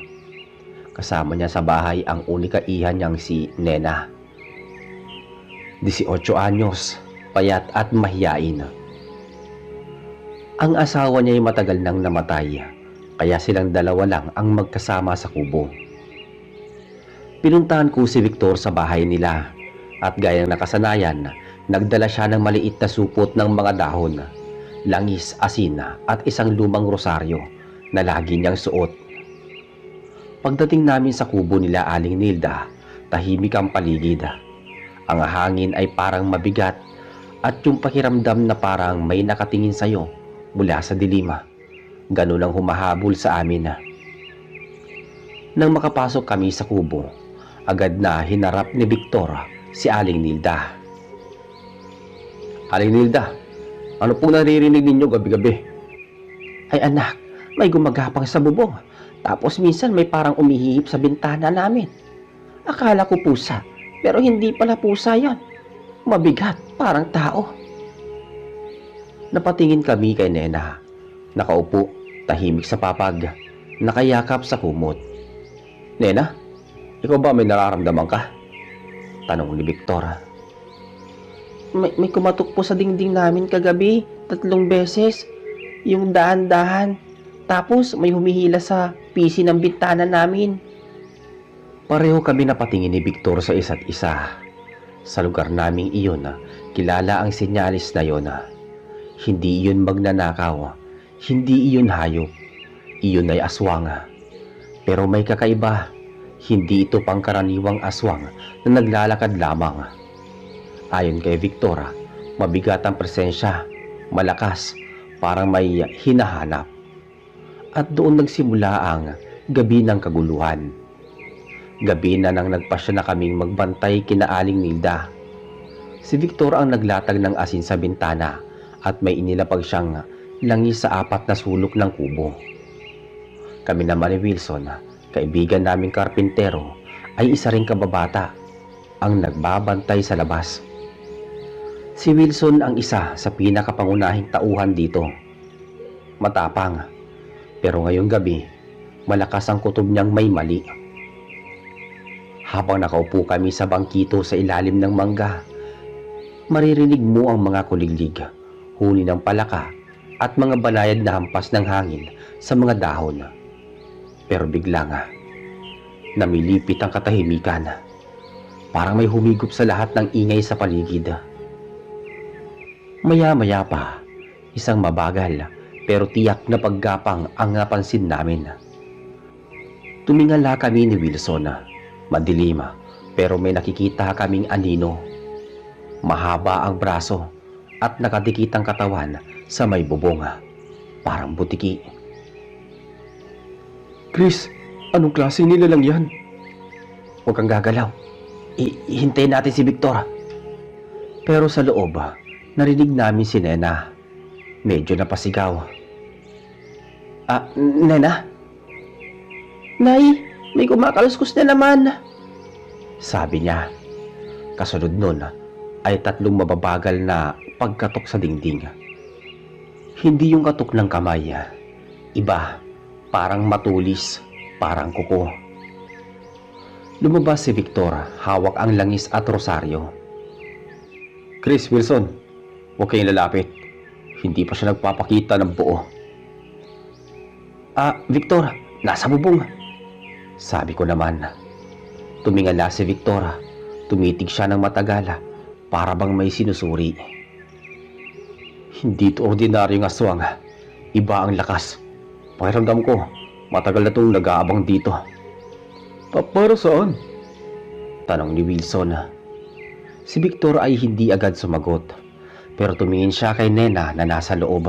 Kasama niya sa bahay ang unika iha niyang si Nena. 18 anyos, payat at mahiyain. Ang asawa niya ay matagal nang namatay, kaya silang dalawa lang ang magkasama sa kubo. Pinuntahan ko si Victor sa bahay nila at gayang nakasanayan, nagdala siya ng maliit na supot ng mga dahon, langis, asin at isang lumang rosaryo na lagi niyang suot. Pagdating namin sa kubo nila Aling Nilda, tahimik ang paligid. Ang hangin ay parang mabigat at yung pakiramdam na parang may nakatingin sa'yo mula sa dilima. Ganun ang humahabol sa amin. Nang makapasok kami sa kubo, agad na hinarap ni Victor si Aling Nilda. Aling Nilda, ano pong naririnig ninyo gabi-gabi? Ay anak, may gumagapang sa bubong. Tapos minsan may parang umihihip sa bintana namin. Akala ko pusa, pero hindi pala pusa yon. Mabigat, parang tao. Napatingin kami kay Nena. Nakaupo, tahimik sa papag, nakayakap sa kumot. Nena, ikaw ba may nararamdaman ka? Tanong ni Victor. May kumatok po sa dingding namin kagabi, 3 beses. Yung dahan-dahan. Tapos may humihila sa pisi ng bintana namin. Pareho kami napatingin ni Victor sa isa't isa. Sa lugar naming iyon, kilala ang senyalis na yon. Hindi iyon magnanakaw, hindi iyon hayop, iyon ay aswang. Pero may kakaiba, hindi ito pangkaraniwang aswang na naglalakad lamang. Ayon kay Victor, mabigat ang presensya, malakas, parang may hinahanap. At doon nagsimula ang gabi ng kaguluhan. Gabi na nang nagpasya na kaming magbantay kina Aling Nilda. Si Victor ang naglatag ng asin sa bintana at may inilapag siyang langis sa 4 na sulok ng kubo. Kami naman ni Wilson, kaibigan naming karpintero, ay isa ring kababata ang nagbabantay sa labas. Si Wilson ang isa sa pinakapangunahing tauhan dito. Matapang, pero ngayong gabi, malakas ang kutob niyang may mali. Habang nakaupo kami sa bangkito sa ilalim ng mangga, maririnig mo ang mga kuliglig, huni ng palaka at mga banayad na hampas ng hangin sa mga dahon. Pero bigla nga, namilipit ang katahimikan. Parang may humigop sa lahat ng ingay sa paligid. Maya-maya pa, isang mabagal pero tiyak na paggapang ang napansin namin. Tumingala kami ni Wilson. Madilim pero may nakikita kaming anino. Mahaba ang braso at nakadikit ang katawan sa may bubong. Parang butiki. Chris, anong klase nila lang yan? Huwag kang gagalaw. Hintayin natin si Victor. Pero sa loob, narinig namin si Nena. Medyo napasigaw. Nena? Nay, may kumakaluskus na naman. Sabi niya. Kasunod nun ay 3 mababagal na pagkatok sa dingding. Hindi yung katok ng kamay. Iba, parang matulis, parang kuko. Lumabas si Victor, hawak ang langis at rosaryo. Chris, Wilson, huwag kayong lalapit. Hindi pa siya nagpapakita ng buo. Victor, nasa bubong. Sabi ko naman. Tumingala si Victor. Tumitig siya ng matagala para bang may sinusuri. Hindi to ordinaryong aswang. Iba ang lakas. Pakiramdam ko, matagal na itong nag-aabang dito. Para saan? Tanong ni Wilson. Si Victor ay hindi agad sumagot, pero tumingin siya kay Nena na nasa loob.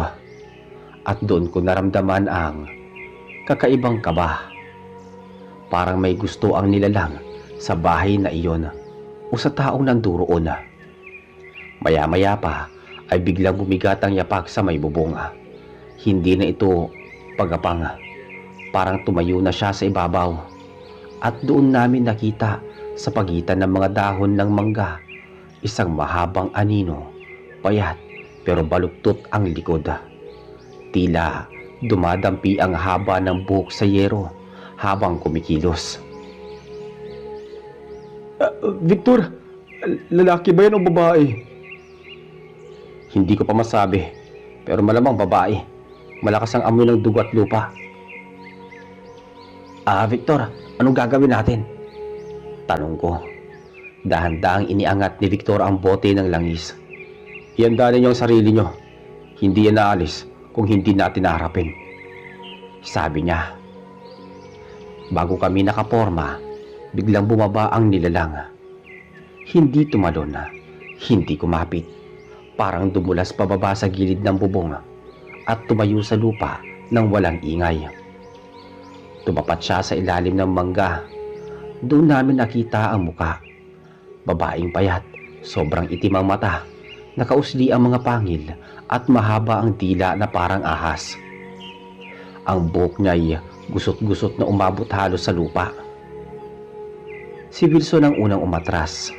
At doon ko naramdaman ang kakaibang kaba. Parang may gusto ang nilalang sa bahay na iyon o sa taong nanduroon. Maya-maya pa ay biglang bumigat ang yapak sa may bubong. Hindi na ito pagapang. Parang tumayo na siya sa ibabaw. At doon namin nakita sa pagitan ng mga dahon ng mangga isang mahabang anino, payat pero baluktot ang likod. Tila dumadampi ang haba ng buhok sa yero habang kumikilos. Victor, lalaki ba yan o babae? Hindi ko pa masabi, pero malamang babae. Malakas ang amoy ng dugo at lupa. Victor, anong gagawin natin? Tanong ko. Dahan-dahang iniangat ni Victor ang bote ng langis. Ihanda ninyo ang sarili nyo. Hindi yan naalis kung hindi natin naharapin. Sabi niya. Bago kami nakaporma, biglang bumaba ang nilalang. Hindi tumalon, hindi kumapit. Parang dumulas pababa sa gilid ng bubong at tumayo sa lupa nang walang ingay. Tumapat siya sa ilalim ng mangga. Doon namin nakita ang muka. Babaeng payat, sobrang itim ang mata, nakausli ang mga pangil at mahaba ang dila na parang ahas. Ang buhok niya ay gusot-gusot na umabot halos sa lupa. Si Wilson ang unang umatras.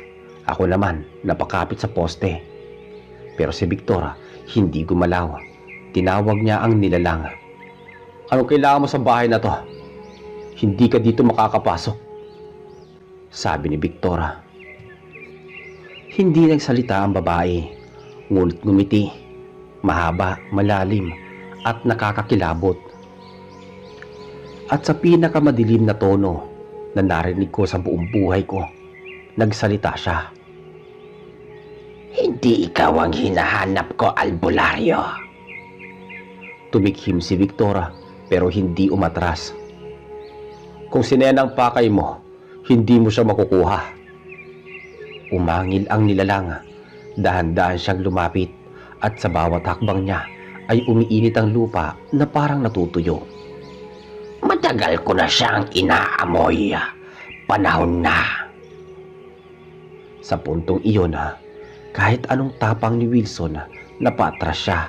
Ako naman napakapit sa poste. Pero si Victor hindi gumalaw. Tinawag niya ang nilalang. Anong kailangan mo sa bahay na to? Hindi ka dito makakapasok. Sabi ni Victor. Hindi nagsalita ang babae, ngunit ngumiti, mahaba, malalim, at nakakakilabot. At sa pinakamadilim na tono na narinig ko sa buong buhay ko, nagsalita siya. Hindi ikaw ang hinahanap ko, albularyo. Tumikhim si Victor, pero hindi umatras. Kung sinena ang pakay mo, hindi mo siya makukuha. Umangil ang nilalang. Dahan-dahan siyang lumapit at sa bawat hakbang niya ay umiinit ang lupa na parang natutuyo. Matagal ko na siyang inaamoy. Panahon na. Sa puntong iyon, kahit anong tapang ni Wilson, napatras siya.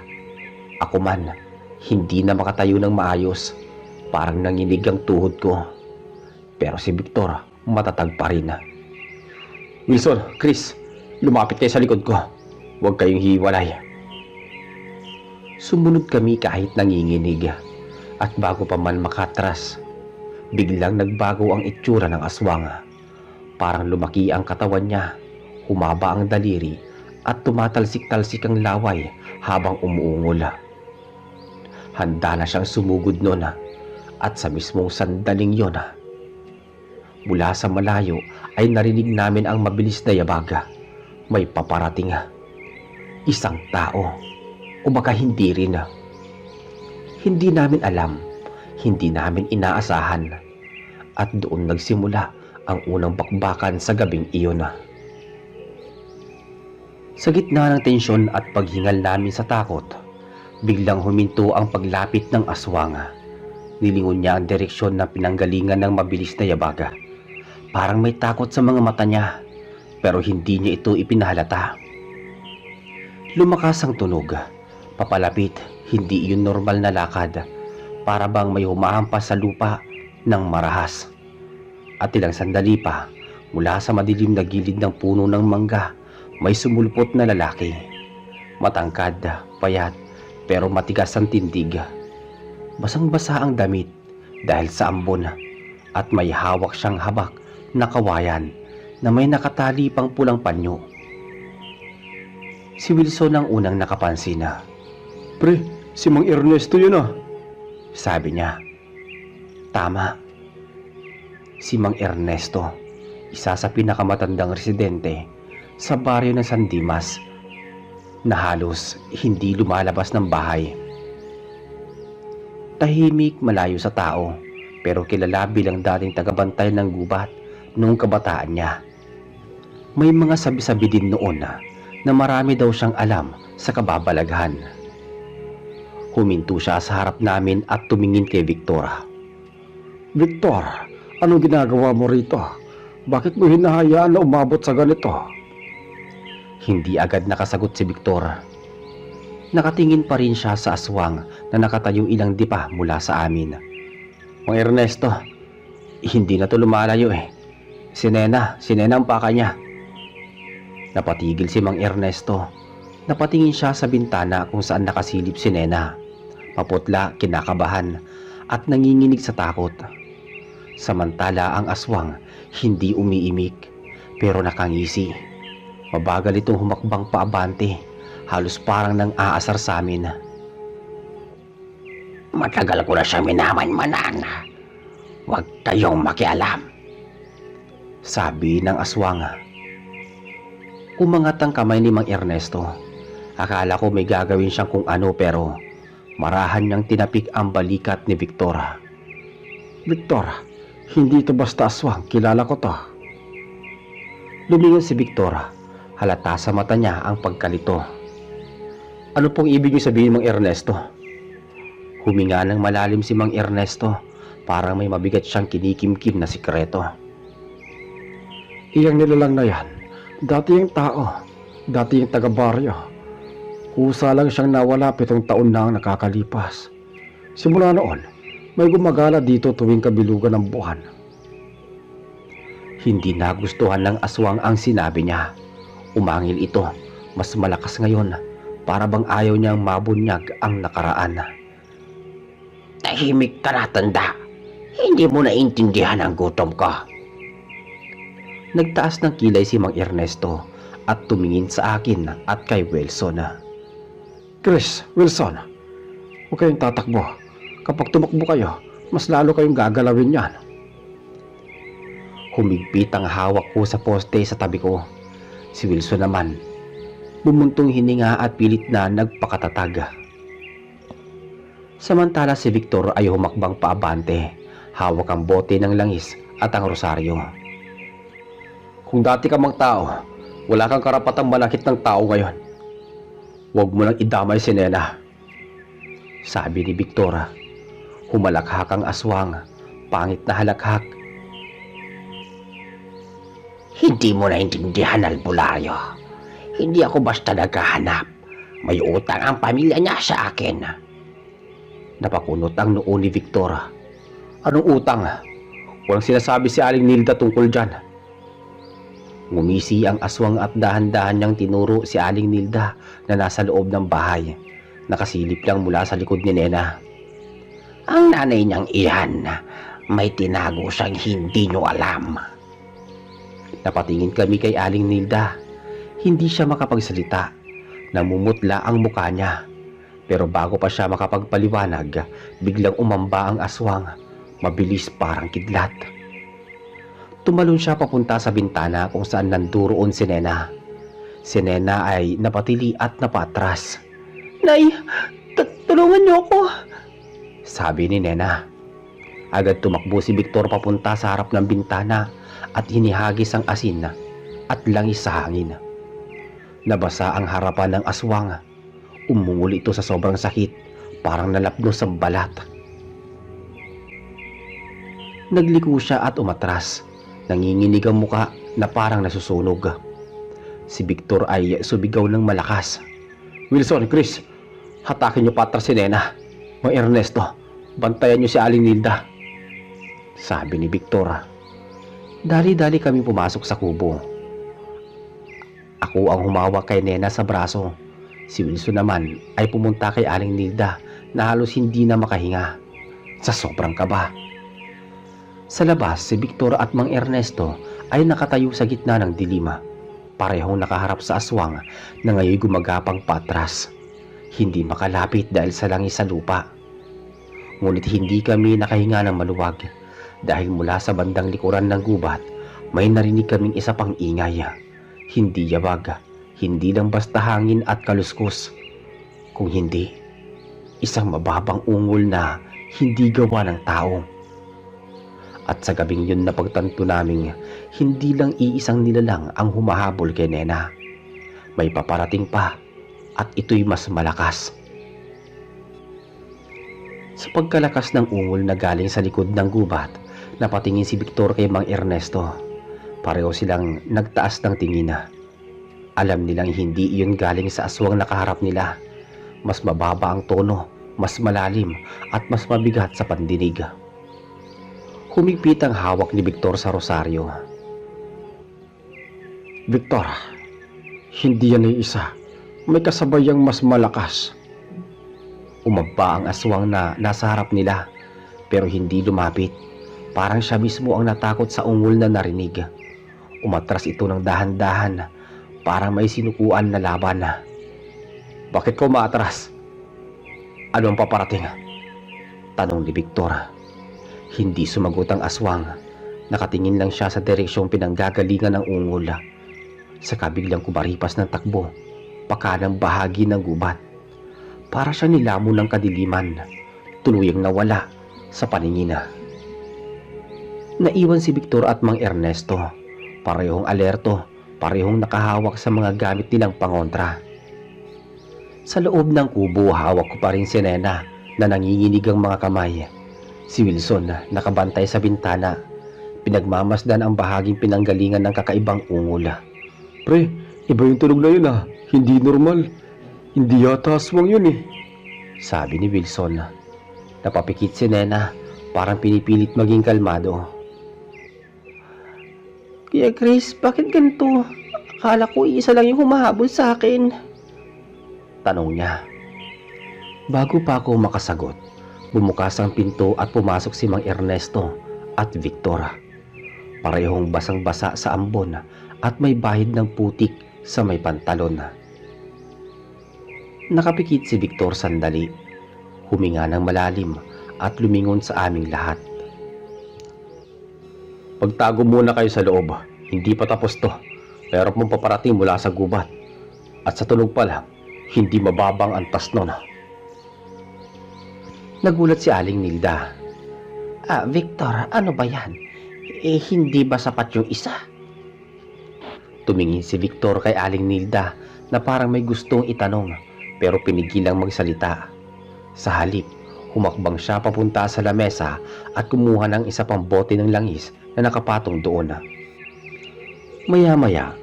Ako man, hindi na makatayo ng maayos. Parang nanginig ang tuhod ko. Pero si Victor, matatag pa rin. Wilson, Chris, lumapit kayo sa likod ko. Huwag kayong hiwalay. Sumunod kami kahit nanginginig. At bago pa man makatras, biglang nagbago ang itsura ng aswang. Parang lumaki ang katawan niya, humaba ang daliri, at tumatalsik-talsik ang laway habang umuungol. Handa na siyang sumugod noon, at sa mismong sandaling yon, mula sa malayo ay narinig namin ang mabilis na yabaga. May paparating. Isang tao. O baka hindi rin. Hindi namin alam. Hindi namin inaasahan. At doon nagsimula ang unang bakbakan sa gabing iyon. Sa gitna ng tensyon at paghingal namin sa takot, biglang huminto ang paglapit ng aswang. Nilingon niya ang direksyon na pinanggalingan ng mabilis na yabaga. Parang may takot sa mga mata niya, pero hindi niya ito ipinahalata. Lumakas ang tunog. Papalapit, hindi iyon normal na lakad. Para bang may humahampas sa lupa ng marahas. At ilang sandali pa, mula sa madilim na gilid ng puno ng mangga, may sumulpot na lalaki. Matangkad, payat, pero matigas ang tindig. Basang-basa ang damit dahil sa ambon, at may hawak siyang habak na kawayan na may nakatali pang pulang panyo. Si Wilson ang unang nakapansin na, Pre, si Mang Ernesto yun ah. Sabi niya. Tama. Si Mang Ernesto, isa sa pinakamatandang residente sa baryo ng San Dimas na halos hindi lumalabas ng bahay. Tahimik, malayo sa tao, pero kilala bilang dating tagabantay ng gubat noong kabataan niya. May mga sabi-sabi din noon na marami daw siyang alam sa kababalaghan. Huminto siya sa harap namin at tumingin kay Victor. Victor, anong ginagawa mo rito? Bakit mo hinahayaan na umabot sa ganito? Hindi agad nakasagot si Victor. Nakatingin pa rin siya sa aswang na nakatayo ilang dipa mula sa amin. Mang Ernesto, hindi na to lumalayo eh. Si Nena ang paka niya. Napatigil si Mang Ernesto. Napatingin siya sa bintana kung saan nakasilip si Nena. Maputla, kinakabahan at nanginginig sa takot. Samantala ang aswang hindi umiimik pero nakangisi. Mabagal itong humakbang paabante, halos parang nang aasar sa amin. Matagal ko na siya minaman-manan. Huwag kayong makialam. Sabi ng aswang. Umangat ang kamay ni Mang Ernesto. Akala ko may gagawin siyang kung ano pero marahan niyang tinapik ang balikat ni Victor. Victor, hindi ito basta aswang. Kilala ko to. Lumingon si Victor. Halata sa mata niya ang pagkalito. Ano pong ibig niyo sabihin, Mang Ernesto? Huminga ng malalim si Mang Ernesto. Parang may mabigat siyang kinikimkim na sikreto. Iyang nilalang na yan. Dati yung tao. Dati yung taga-baryo. Kusa lang siyang nawala 7 taon na ang nakakalipas. Simula noon, may gumagala dito tuwing kabilugan ng buwan. Hindi nagustuhan ng aswang ang sinabi niya. Umangil ito, mas malakas ngayon, para bang ayaw niyang mabunyag ang nakaraan. Tahimik ka na, tanda. Hindi mo naintindihan ang gutom ko. Nagtaas ng kilay si Mang Ernesto at tumingin sa akin at kay Wilson. Chris, Wilson, huwag kayong tatakbo. Kapag tumakbo kayo, mas lalo kayong gagalawin yan. Humigpit ang hawak ko sa poste sa tabi ko. Si Wilson naman, bumuntong hininga at pilit na nagpakatatag. Samantala si Victor ay humakbang paabante, hawak ang bote ng langis at ang rosaryo. Kung dati ka mang tao, wala kang karapatang manakit ng tao ngayon. Huwag mo lang idamay si Nena. Sabi ni Victor. Humalakhak ang aswang, pangit na halakhak. Hindi mo naintindihan, albularyo. Hindi ako basta naghahanap. May utang ang pamilya niya sa akin. Napakunot ang noo ni Victor. Anong utang? Walang sinasabi si Aling Nilda tungkol dyan. Ngumisi ang aswang at dahan-dahan niyang tinuro si Aling Nilda na nasa loob ng bahay. Nakasilip lang mula sa likod ni Nena. Ang nanay niyang iyan, may tinago siyang hindi niyo alam. Napatingin kami kay Aling Nilda. Hindi siya makapagsalita. Namumutla ang mukha niya. Pero bago pa siya makapagpaliwanag, biglang umamba ang aswang. Mabilis parang kidlat. Tumalon siya papunta sa bintana kung saan nanduroon si Nena. Si Nena ay napatili at napatras. Nay, tulungan niyo ako. Sabi ni Nena. Agad tumakbo si Victor papunta sa harap ng bintana at hinihagis ang asin at langis sa hangin. Nabasa ang harapan ng aswang. Umungol ito sa sobrang sakit, parang nalapnos sa balat. Nagliko siya at umatras. Nanginginig ang muka na parang nasusunog. Si Victor ay subigaw ng malakas. Wilson, Chris, hatakin niyo patras si Nena. Mang Ernesto, bantayan niyo si Aling Nilda. Sabi ni Victor. Dali-dali kami pumasok sa kubo. Ako ang humawak kay Nena sa braso. Si Wilson naman ay pumunta kay Aling Nilda na halos hindi na makahinga sa sobrang kaba. Sa labas, si Victor at Mang Ernesto ay nakatayo sa gitna ng dilima. Parehong nakaharap sa aswang na ngayon gumagapang patras. hindi makalapit dahil sa langis sa lupa. Ngunit hindi kami nakahinga ng maluwag dahil mula sa bandang likuran ng gubat may narinig kaming isa pang ingay. Hindi yabag, hindi lang basta hangin at kaluskos, kung hindi isang mababang ungol na hindi gawa ng tao. At sa gabing yun napagtanto naming hindi lang iisang nilalang ang humahabol kay Nena. May paparating pa at ito'y mas malakas. Sa pagkalakas ng ungol na galing sa likod ng gubat, napatingin si Victor kay Mang Ernesto. Pareho silang nagtaas ng tingin. Alam nilang hindi iyon galing sa aswang nakaharap nila. Mas mababa ang tono, mas malalim at mas mabigat sa pandinig. Humigpit ang hawak ni Victor sa rosaryo. Victor, hindi yan ay isa. May kasabayang mas malakas. Umaba ang aswang na nasa harap nila pero hindi lumapit. Parang siya mismo ang natakot sa ungol na narinig. Umatras ito ng dahan-dahan, parang may sinukuan na laban. Bakit ka umaatras? Ano ang paparating? Tanong ni Victor. Hindi sumagot ang aswang. Nakatingin lang siya sa direksyong pinanggagalingan ng ungol. Saka biglang kumaripas ng takbo, pakanang bahagi ng gubat. Para siya nilamon ng kadiliman, tuluyang nawala sa paningin. Naiwan si Victor at Mang Ernesto, parehong alerto, parehong nakahawak sa mga gamit nilang pangontra. Sa loob ng kubo, hawak ko pa rin si Nena na nanginginig ang mga kamay. Si Wilson nakabantay sa bintana, pinagmamasdan ang bahaging pinanggalingan ng kakaibang ungol. Pre, iba yung tunog na yun ah. Hindi normal. Hindi yata aswang yun eh. Sabi ni Wilson. Napapikit si Nena, parang pinipilit maging kalmado. Kuya Chris, bakit ganito? Akala ko isa lang yung humahabol sa akin. Tanong niya. Bago pa ako makasagot, bumukas ang pinto at pumasok si Mang Ernesto at Victor. Parehong basang-basa sa ambon at may bahid ng putik sa may pantalon. Nakapikit si Victor sandali, huminga ng malalim at lumingon sa aming lahat. Pagtago muna kayo sa loob. Hindi pa tapos to. Meron pong paparating mula sa gubat. At sa tunog pa lang, hindi mababang antas nun. Nagulat si Aling Nilda. Victor, ano ba yan? Hindi ba sapat yung isa? Tumingin si Victor kay Aling Nilda na parang may gustong itanong pero pinigilang magsalita. Sa halip, humakbang siya papunta sa lamesa at kumuha ng isa pang bote ng langis na nakapatong doon. Maya-maya,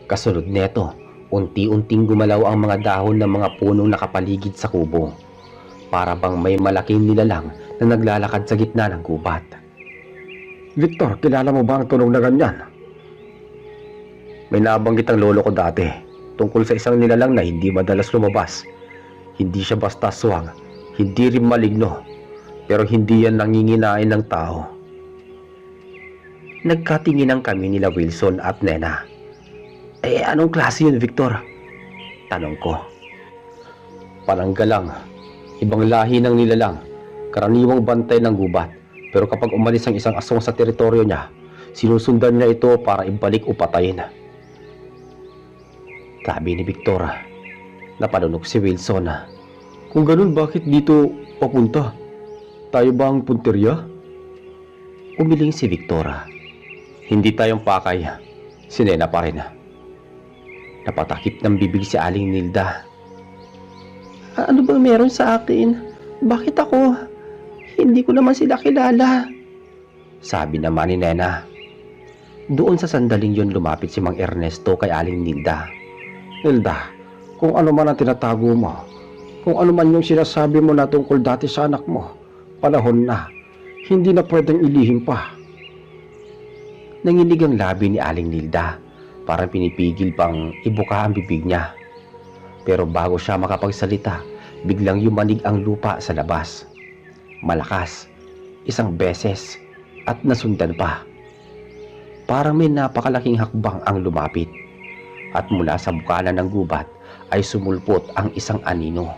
kasunod neto, unti-unting gumalaw ang mga dahon ng mga punong nakapaligid sa kubo. Para bang may malaking nilalang na naglalakad sa gitna ng gubat. Victor, kilala mo ba ang tunog na ganyan? May nabanggit ang lolo ko dati tungkol sa isang nilalang na hindi madalas lumabas. Hindi siya basta aswang, hindi rin maligno, pero hindi yan nanginginain ng tao. Nagkatinginan kami nila Wilson at Nena. Anong klase yun, Victor? Tanong ko. Pananggalang, ibang lahi ng nilalang, karaniwang bantay ng gubat. Pero kapag umalis ang isang aswang sa teritoryo niya, sinusundan niya ito para ibalik o patayin. Sabi ni Victor. Napalunok si Wilson. Kung ganun, bakit dito papunta? Tayo ba ang punteriya? Umiling si Victor. Hindi tayong pakay. Si Nena pa rin. Napatakip ng bibig si Aling Nilda. Ano bang meron sa akin? Bakit ako? Hindi ko naman sila kilala. Sabi naman ni Nena. Doon sa sandaling yun lumapit si Mang Ernesto kay Aling Nilda. Nilda, kung ano man ang tinatago mo, kung ano man yung sinasabi mo na tungkol dati sa anak mo, panahon na. Hindi na pwedeng ilihim pa. Nanginig ang labi ni Aling Nilda. Parang pinipigil pang ibuka ang bibig niya. Pero bago siya makapagsalita, biglang yumanig ang lupa sa labas. Malakas, isang beses, at nasundan pa. Parang may napakalaking hakbang ang lumapit. At mula sa bukana ng gubat ay sumulpot ang isang anino.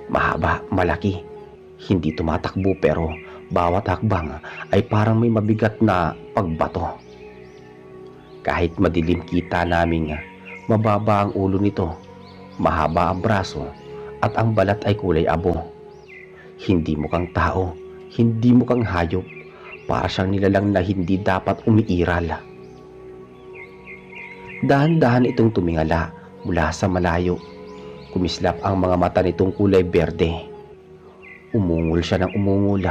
Mahaba, malaki. Hindi tumatakbo pero bawat hakbang ay parang may mabigat na pagbato. Kahit madilim kita naming mababa ang ulo nito, mahaba ang braso at ang balat ay kulay abo. Hindi mukhang tao, hindi mukhang hayop, para siyang nilalang na hindi dapat umiiral. Dahan-dahan itong tumingala mula sa malayo. Kumislap ang mga mata nitong kulay berde. Umungol siya ng umungol,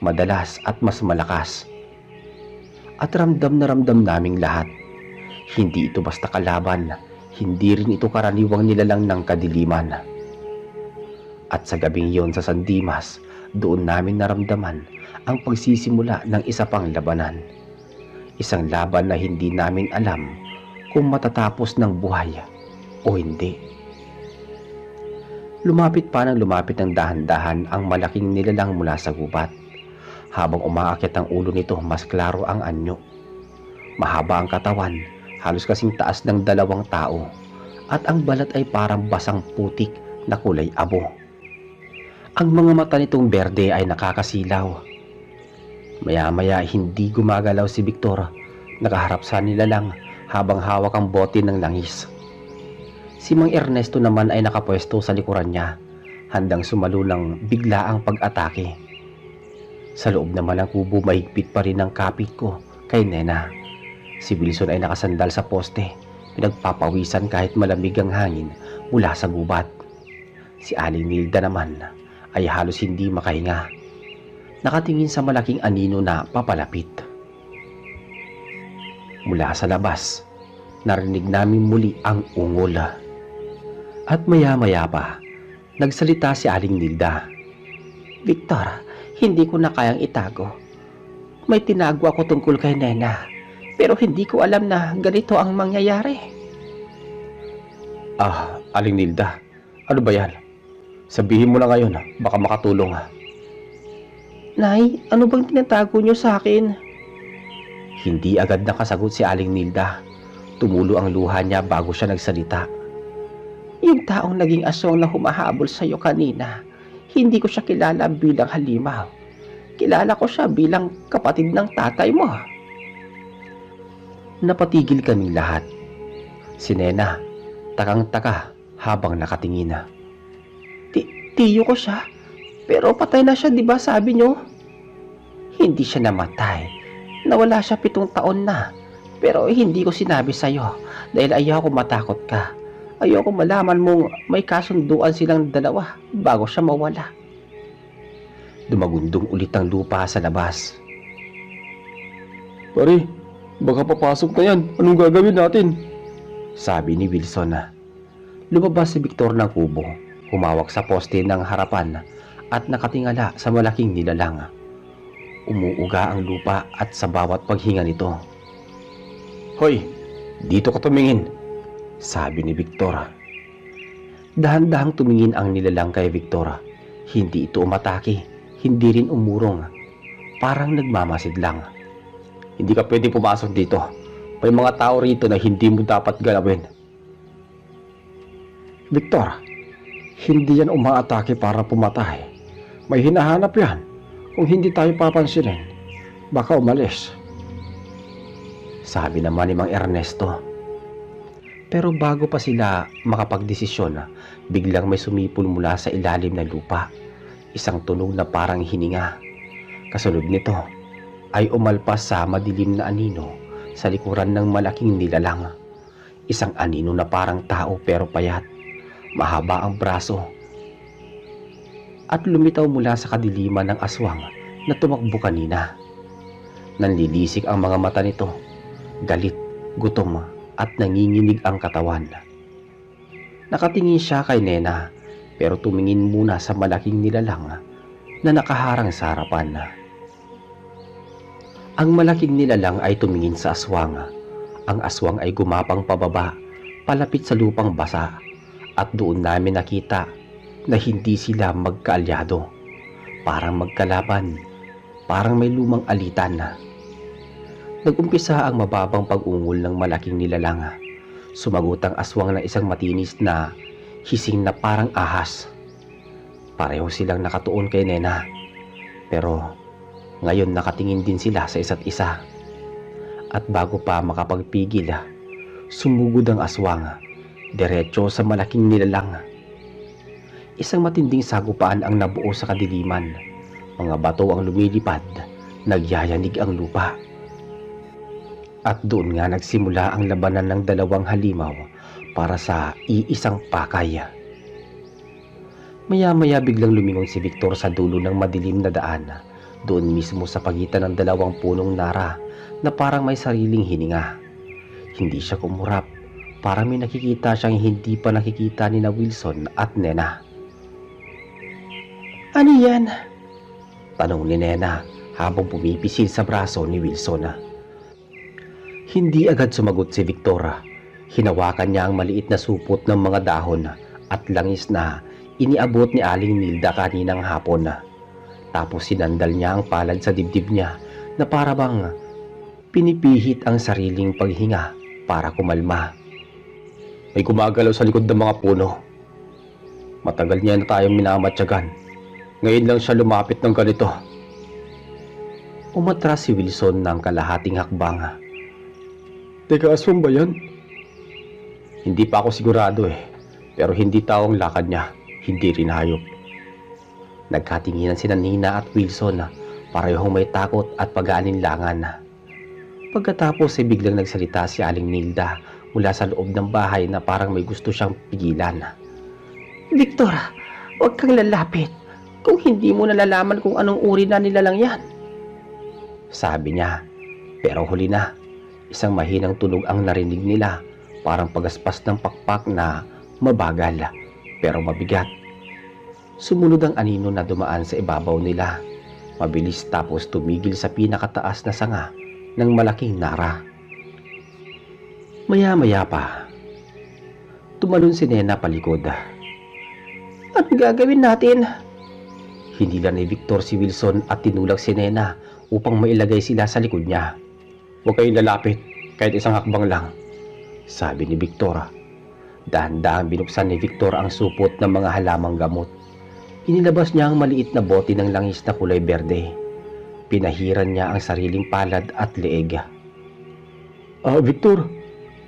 madalas at mas malakas. At ramdam na ramdam naming lahat. Hindi ito basta kalaban, hindi rin ito karaniwang nilalang ng kadiliman. At sa gabing yon sa San Dimas, doon namin naramdaman ang pagsisimula ng isa pang labanan. Isang laban na hindi namin alam kung matatapos ng buhay o hindi. Lumapit pa ng lumapit ng dahan-dahan ang malaking nilalang mula sa gubat. Habang umaakyat ang ulo nito, mas klaro ang anyo. Mahaba ang katawan, halos kasing taas ng 2 tao, at ang balat ay parang basang putik na kulay abo. Ang mga mata nitong berde ay nakakasilaw. Maya-maya hindi gumagalaw si Victor, nakaharap sa nilalang habang hawak ang bote ng langis. Si Mang Ernesto naman ay nakapwesto sa likuran niya, handang sumalo ng biglaang pag-atake. Sa loob naman ng kubo, mahigpit pa rin ang kapit ko kay Nena. Si Wilson ay nakasandal sa poste, pinagpapawisan kahit malamig ang hangin mula sa gubat. Si Aling Nilda naman ay halos hindi makahinga, nakatingin sa malaking anino na papalapit. Mula sa labas, narinig namin muli ang ungol. At maya-maya pa, nagsalita si Aling Nilda. Victor, hindi ko na kayang itago. May tinago ako tungkol kay Nena, pero hindi ko alam na ganito ang mangyayari. Aling Nilda, ano ba yan? Sabihin mo na ngayon, baka makatulong. Nay, ano bang tinatago niyo sa akin? Hindi agad nakasagot si Aling Nilda. Tumulo ang luha niya bago siya nagsalita. Yung taong naging aswang na humahabol sa iyo kanina, hindi ko siya kilala bilang halimaw. Kilala ko siya bilang kapatid ng tatay mo. Napatigil kaming lahat. Si Nena, takang-taka habang nakatingin. Tiyo ko siya, pero patay na siya, di ba sabi niyo? Hindi siya namatay. Nawala siya 7 taon na. Pero hindi ko sinabi sa'yo dahil ayaw ko matakot ka. Ayaw ko malaman mong may kasunduan silang 2 bago siya mawala. Dumagundong ulit ang lupa sa labas. Pare, baka papasok na yan. Anong gagawin natin? Sabi ni Wilson. Lumabas si Victor ng kubo, humawak sa poste ng harapan at nakatingala sa malaking nilalang. Umuuga ang lupa at sa bawat paghinga nito. Hoy, dito ka tumingin, sabi ni Victor. Dahan-dahang tumingin ang nilalang kay Victor. Hindi ito umatake, hindi rin umurong. Parang nagmamasid lang. Hindi ka pwede pumasok dito. May mga tao rito na hindi mo dapat galawin. Victor, hindi yan umaatake para pumatay. May hinahanap yan. Kung hindi tayo papansinin, baka umalis. Sabi naman ni Mang Ernesto. Pero bago pa sila makapagdesisyon, biglang may sumipol mula sa ilalim ng lupa. Isang tunog na parang hininga. Kasunod nito ay umalpas sa madilim na anino sa likuran ng malaking nilalang. Isang anino na parang tao pero payat. Mahaba ang braso. At lumitaw mula sa kadiliman ng aswang na tumakbo kanina. Nanlilisik ang mga mata nito. Galit, gutom at nanginginig ang katawan. Nakatingin siya kay Nena pero tumingin muna sa malaking nilalang na nakaharang sa harapan. Ang malaking nilalang ay tumingin sa aswang. Ang aswang ay gumapang pababa, palapit sa lupang basa, at doon namin nakita na hindi sila magkaalyado. Parang magkalaban, parang may lumang alitan. Nag-umpisa ang mababang pag-ungol ng malaking nilalang. Sumagot ang aswang ng isang matinis na hising na parang ahas. Pareho silang nakatuon kay Nena. Pero ngayon nakatingin din sila sa isa't isa. At bago pa makapagpigil, sumugod ang aswang diretso sa malaking nilalang. Isang matinding sagupaan ang nabuo sa kadiliman. Mga bato ang lumilipad, nagyayanig ang lupa. At doon nga nagsimula ang labanan ng dalawang halimaw para sa iisang pakay. Maya-maya biglang lumingon si Victor sa dulo ng madilim na daan, doon mismo sa pagitan ng dalawang punong nara na parang may sariling hininga. Hindi siya kumurap, parang may nakikita siyang hindi pa nakikita ni na Wilson at Nena. Ano yan? Tanong ni Nena habang pumipisil sa braso ni Wilson. Hindi agad sumagot si Victor. Hinawakan niya ang maliit na supot ng mga dahon at langis na iniabot ni Aling Nilda kaninang hapon. Tapos sinandal niya ang palad sa dibdib niya na para bang pinipihit ang sariling paghinga para kumalma. May gumagalaw sa likod ng mga puno. Matagal niya na tayong minamatyagan. Ngayon lang siya lumapit ng ganito. Umatras si Wilson ng kalahating hakbang. Teka, aswang ba yan? Hindi pa ako sigurado pero hindi tao ang lakad niya, hindi rin hayop. Nagkatinginan sina Nina at Wilson, parehong may takot at pag-aalinlangan. Pagkatapos ay biglang nagsalita si Aling Nilda mula sa loob ng bahay na parang may gusto siyang pigilan. Victor, huwag kang lalapit. Kung hindi mo nalalaman kung anong uri na nilalang yan. Sabi niya, pero huli na, isang mahinang tunog ang narinig nila, parang pagaspas ng pakpak na mabagal pero mabigat. Sumunod ang anino na dumaan sa ibabaw nila. Mabilis tapos tumigil sa pinakataas na sanga ng malaking nara. Maya-maya pa, tumalon si Nena palikod. Ano gagawin natin? Hindi lang ni Victor si Wilson at tinulak si Nena upang mailagay sila sa likod niya. Huwag kayong lalapit, kahit isang hakbang lang, sabi ni Victor. Dahan-dahan binuksan ni Victor ang supot ng mga halamang gamot. Inilabas niya ang maliit na bote ng langis na kulay berde. Pinahiran niya ang sariling palad at leeg. Victor,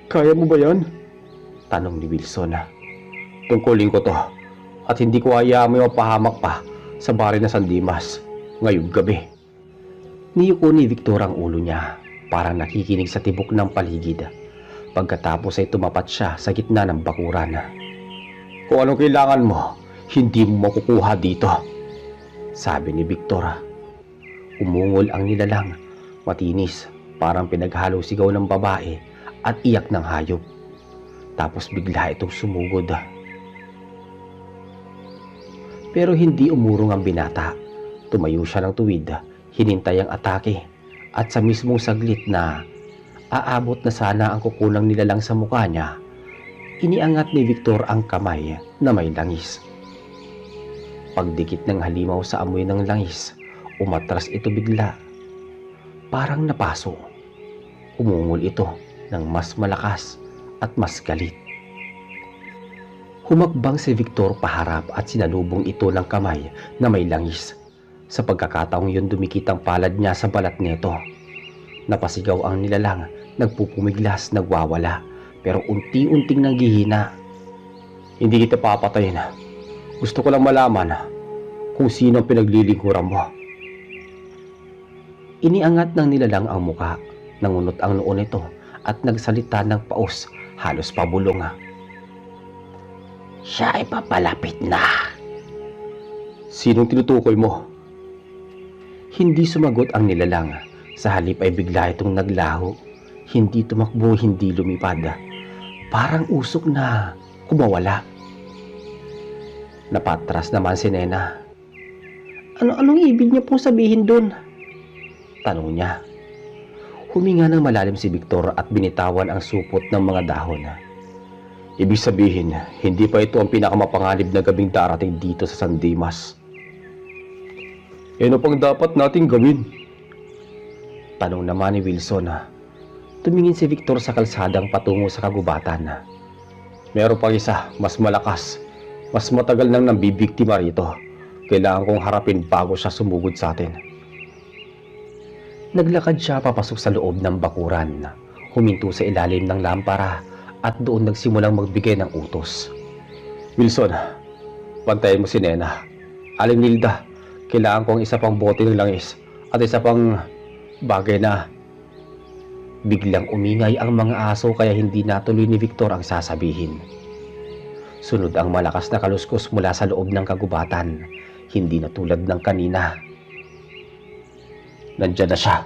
kaya mo ba yan? Tanong ni Wilson. Tungkulin ko to at hindi ko hayaan may mapahamak pa sa bari na San Dimas ngayong gabi. Niyuko ni Victor ang ulo niya, parang nakikinig sa tibok ng paligid. Pagkatapos ay tumapat siya sa gitna ng bakuran. Kung anong kailangan mo, hindi mo makukuha dito, sabi ni Victor. Umungol ang nilalang, matinis, parang pinaghalo sigaw ng babae at iyak ng hayop. Tapos bigla itong sumugod. Pero hindi umurong ang binata. Tumayo siya ng tuwid, hinintay ang atake, at sa mismong saglit na aabot na sana ang kukunang nilalang sa mukha niya, iniangat ni Victor ang kamay na may langis. Pagdikit ng halimaw sa amoy ng langis, umatras ito bigla. Parang napaso. Umungol ito ng mas malakas at mas galit. Humakbang si Victor paharap at sinalubong ito ng kamay na may langis. Sa pagkakataong yun dumikit ang palad niya sa balat nito. Napasigaw ang nilalang, nagpupumiglas, nagwawala, pero unti-unting nanghihina. Hindi kita papatayin. Gusto ko lang malaman kung sino ang pinaglilingkuran mo. Iniangat ng nilalang ang muka, nangunot ang noo nito at nagsalita ng paos, halos pabulong. Siya ay papalapit na. Sinong tinutukoy mo? Hindi sumagot ang nilalang. Sa halip ay bigla itong naglaho. Hindi tumakbo, hindi lumipad. Parang usok na kumawala. Napatras naman si Nena. Anong ibig niya pong sabihin dun? Tanong niya. Huminga ng malalim si Victor at binitawan ang supot ng mga dahon. Ibig sabihin, hindi pa ito ang pinakamapanganib na gabing darating dito sa San Dimas. Ano pang dapat nating gawin? Tanong naman ni Wilson. Tumingin si Victor sa kalsadang patungo sa kagubatan. Meron pang isa, mas malakas. Mas matagal nang nambibiktima rito. Kailangan kong harapin bago siya sumugod sa atin. Naglakad siya papasok sa loob ng bakuran, huminto sa ilalim ng lampara at doon nagsimulang magbigay ng utos. Wilson, bantayan mo si Nena. Aling Nilda, kailangan kong isa pang bote ng langis at isa pang bagay na... Biglang umingay ang mga aso kaya hindi natuloy ni Victor ang sasabihin. Sunod ang malakas na kaluskos mula sa loob ng kagubatan, hindi na tulad ng kanina. Nandiyan na siya,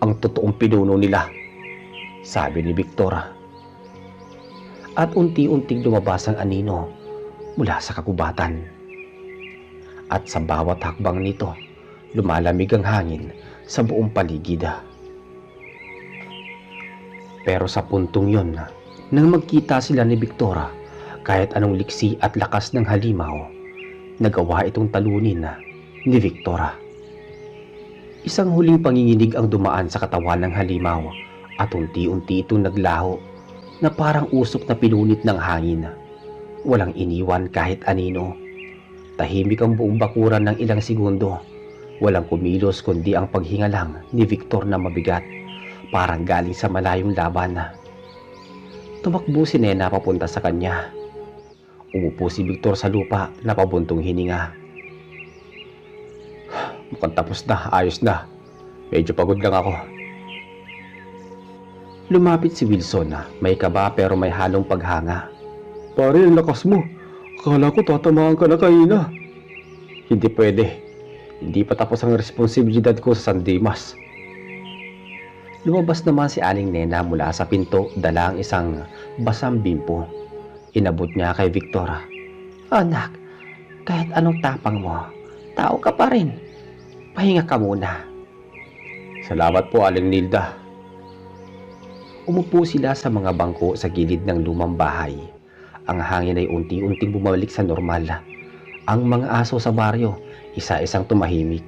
ang totoong pinuno nila, sabi ni Victor. At unti-unting lumabas ang anino mula sa kagubatan. At sa bawat hakbang nito, lumalamig ang hangin sa buong paligid. Pero sa puntong yon, nang magkita sila ni Victor, kahit anong liksi at lakas ng halimaw, nagawa itong talunin ni Victor. Isang huling panginginig ang dumaan sa katawan ng halimaw at unti-unti itong naglaho na parang usok na pinunit ng hangin. Walang iniwan kahit anino. Tahimik ang buong bakuran ng ilang segundo. Walang kumilos kundi ang paghinga lang ni Victor na mabigat, parang galing sa malayong laban. Tumakbo si Nena papunta sa kanya. Umupo si Victor sa lupa na pabuntong hininga. Mukhang tapos na, ayos na. Medyo pagod lang ako. Lumapit si Wilson, may kaba pero may halong paghanga. Pare, ang lakas mo. Akala ko tatamaan ka na kanina. Hindi pwede. Hindi pa tapos ang responsibilidad ko sa San Dimas. Lumabas naman si Aling Nena mula sa pinto, dala ang isang basang bimpo. Inabot niya kay Victor. Anak, kahit anong tapang mo, tao ka pa rin. Pahinga ka muna. Salamat po, Aling Nilda. Umupo sila sa mga bangko sa gilid ng lumang bahay. Ang hangin ay unti-unting bumalik sa normal. Ang mga aso sa baryo, isa-isang tumahimik.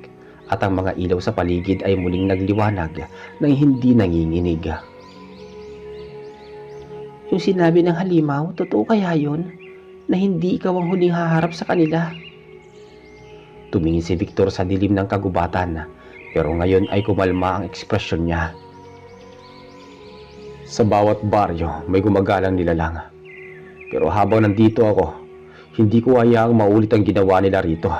At ang mga ilaw sa paligid ay muling nagliwanag nang hindi nanginginig. Yung sinabi ng halimaw, totoo kaya yun? Na hindi ikaw ang huling haharap sa kanila? Tumingin si Victor sa dilim ng kagubatan, pero ngayon ay kumalma ang ekspresyon niya. Sa bawat baryo may gumagalang nilalang. Pero habang nandito ako, hindi ko hayaang maulit ang ginawa nila rito.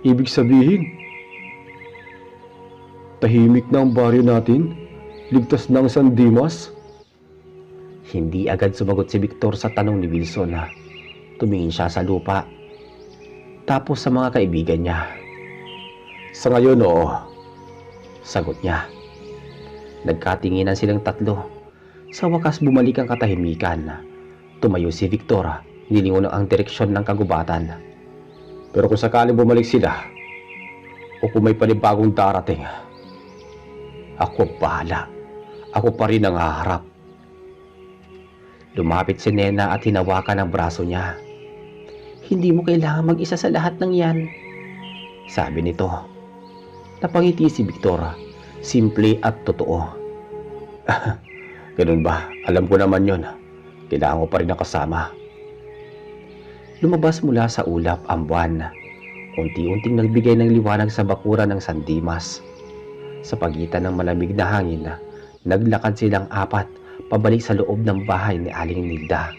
Ibig sabihin, tahimik na ang baryo natin? Ligtas na ang San Dimas? Hindi agad sumagot si Victor sa tanong ni Wilson. Tumingin siya sa lupa, tapos sa mga kaibigan niya. Sa ngayon, oo. Sagot niya. Nagkatinginan silang tatlo. Sa wakas bumalik ang katahimikan. Tumayo si Victor, nilingon ang direksyon ng kagubatan. Pero kung sakaling bumalik sila, o kung may panibagong darating, ako bahala. Ako pa rin ang haharap. Lumapit si Nena at hinawakan ang braso niya. Hindi mo kailangan mag-isa sa lahat ng yan, sabi nito. Napangiti si Victor, simple at totoo. Ganun ba? Alam ko naman yon. Kailangan ko pa rin ang kasama. Lumabas mula sa ulap ang buwan. Unti-unting nagbigay ng liwanag sa bakuran ng San Dimas. Sa pagitan ng malamig na hangin, naglakad silang apat pabalik sa loob ng bahay ni Aling Nilda.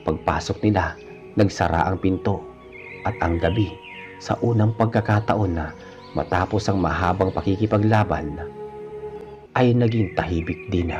Pagpasok nila, nagsara ang pinto at ang gabi, sa unang pagkakataon na matapos ang mahabang pakikipaglaban, ay naging tahimik din.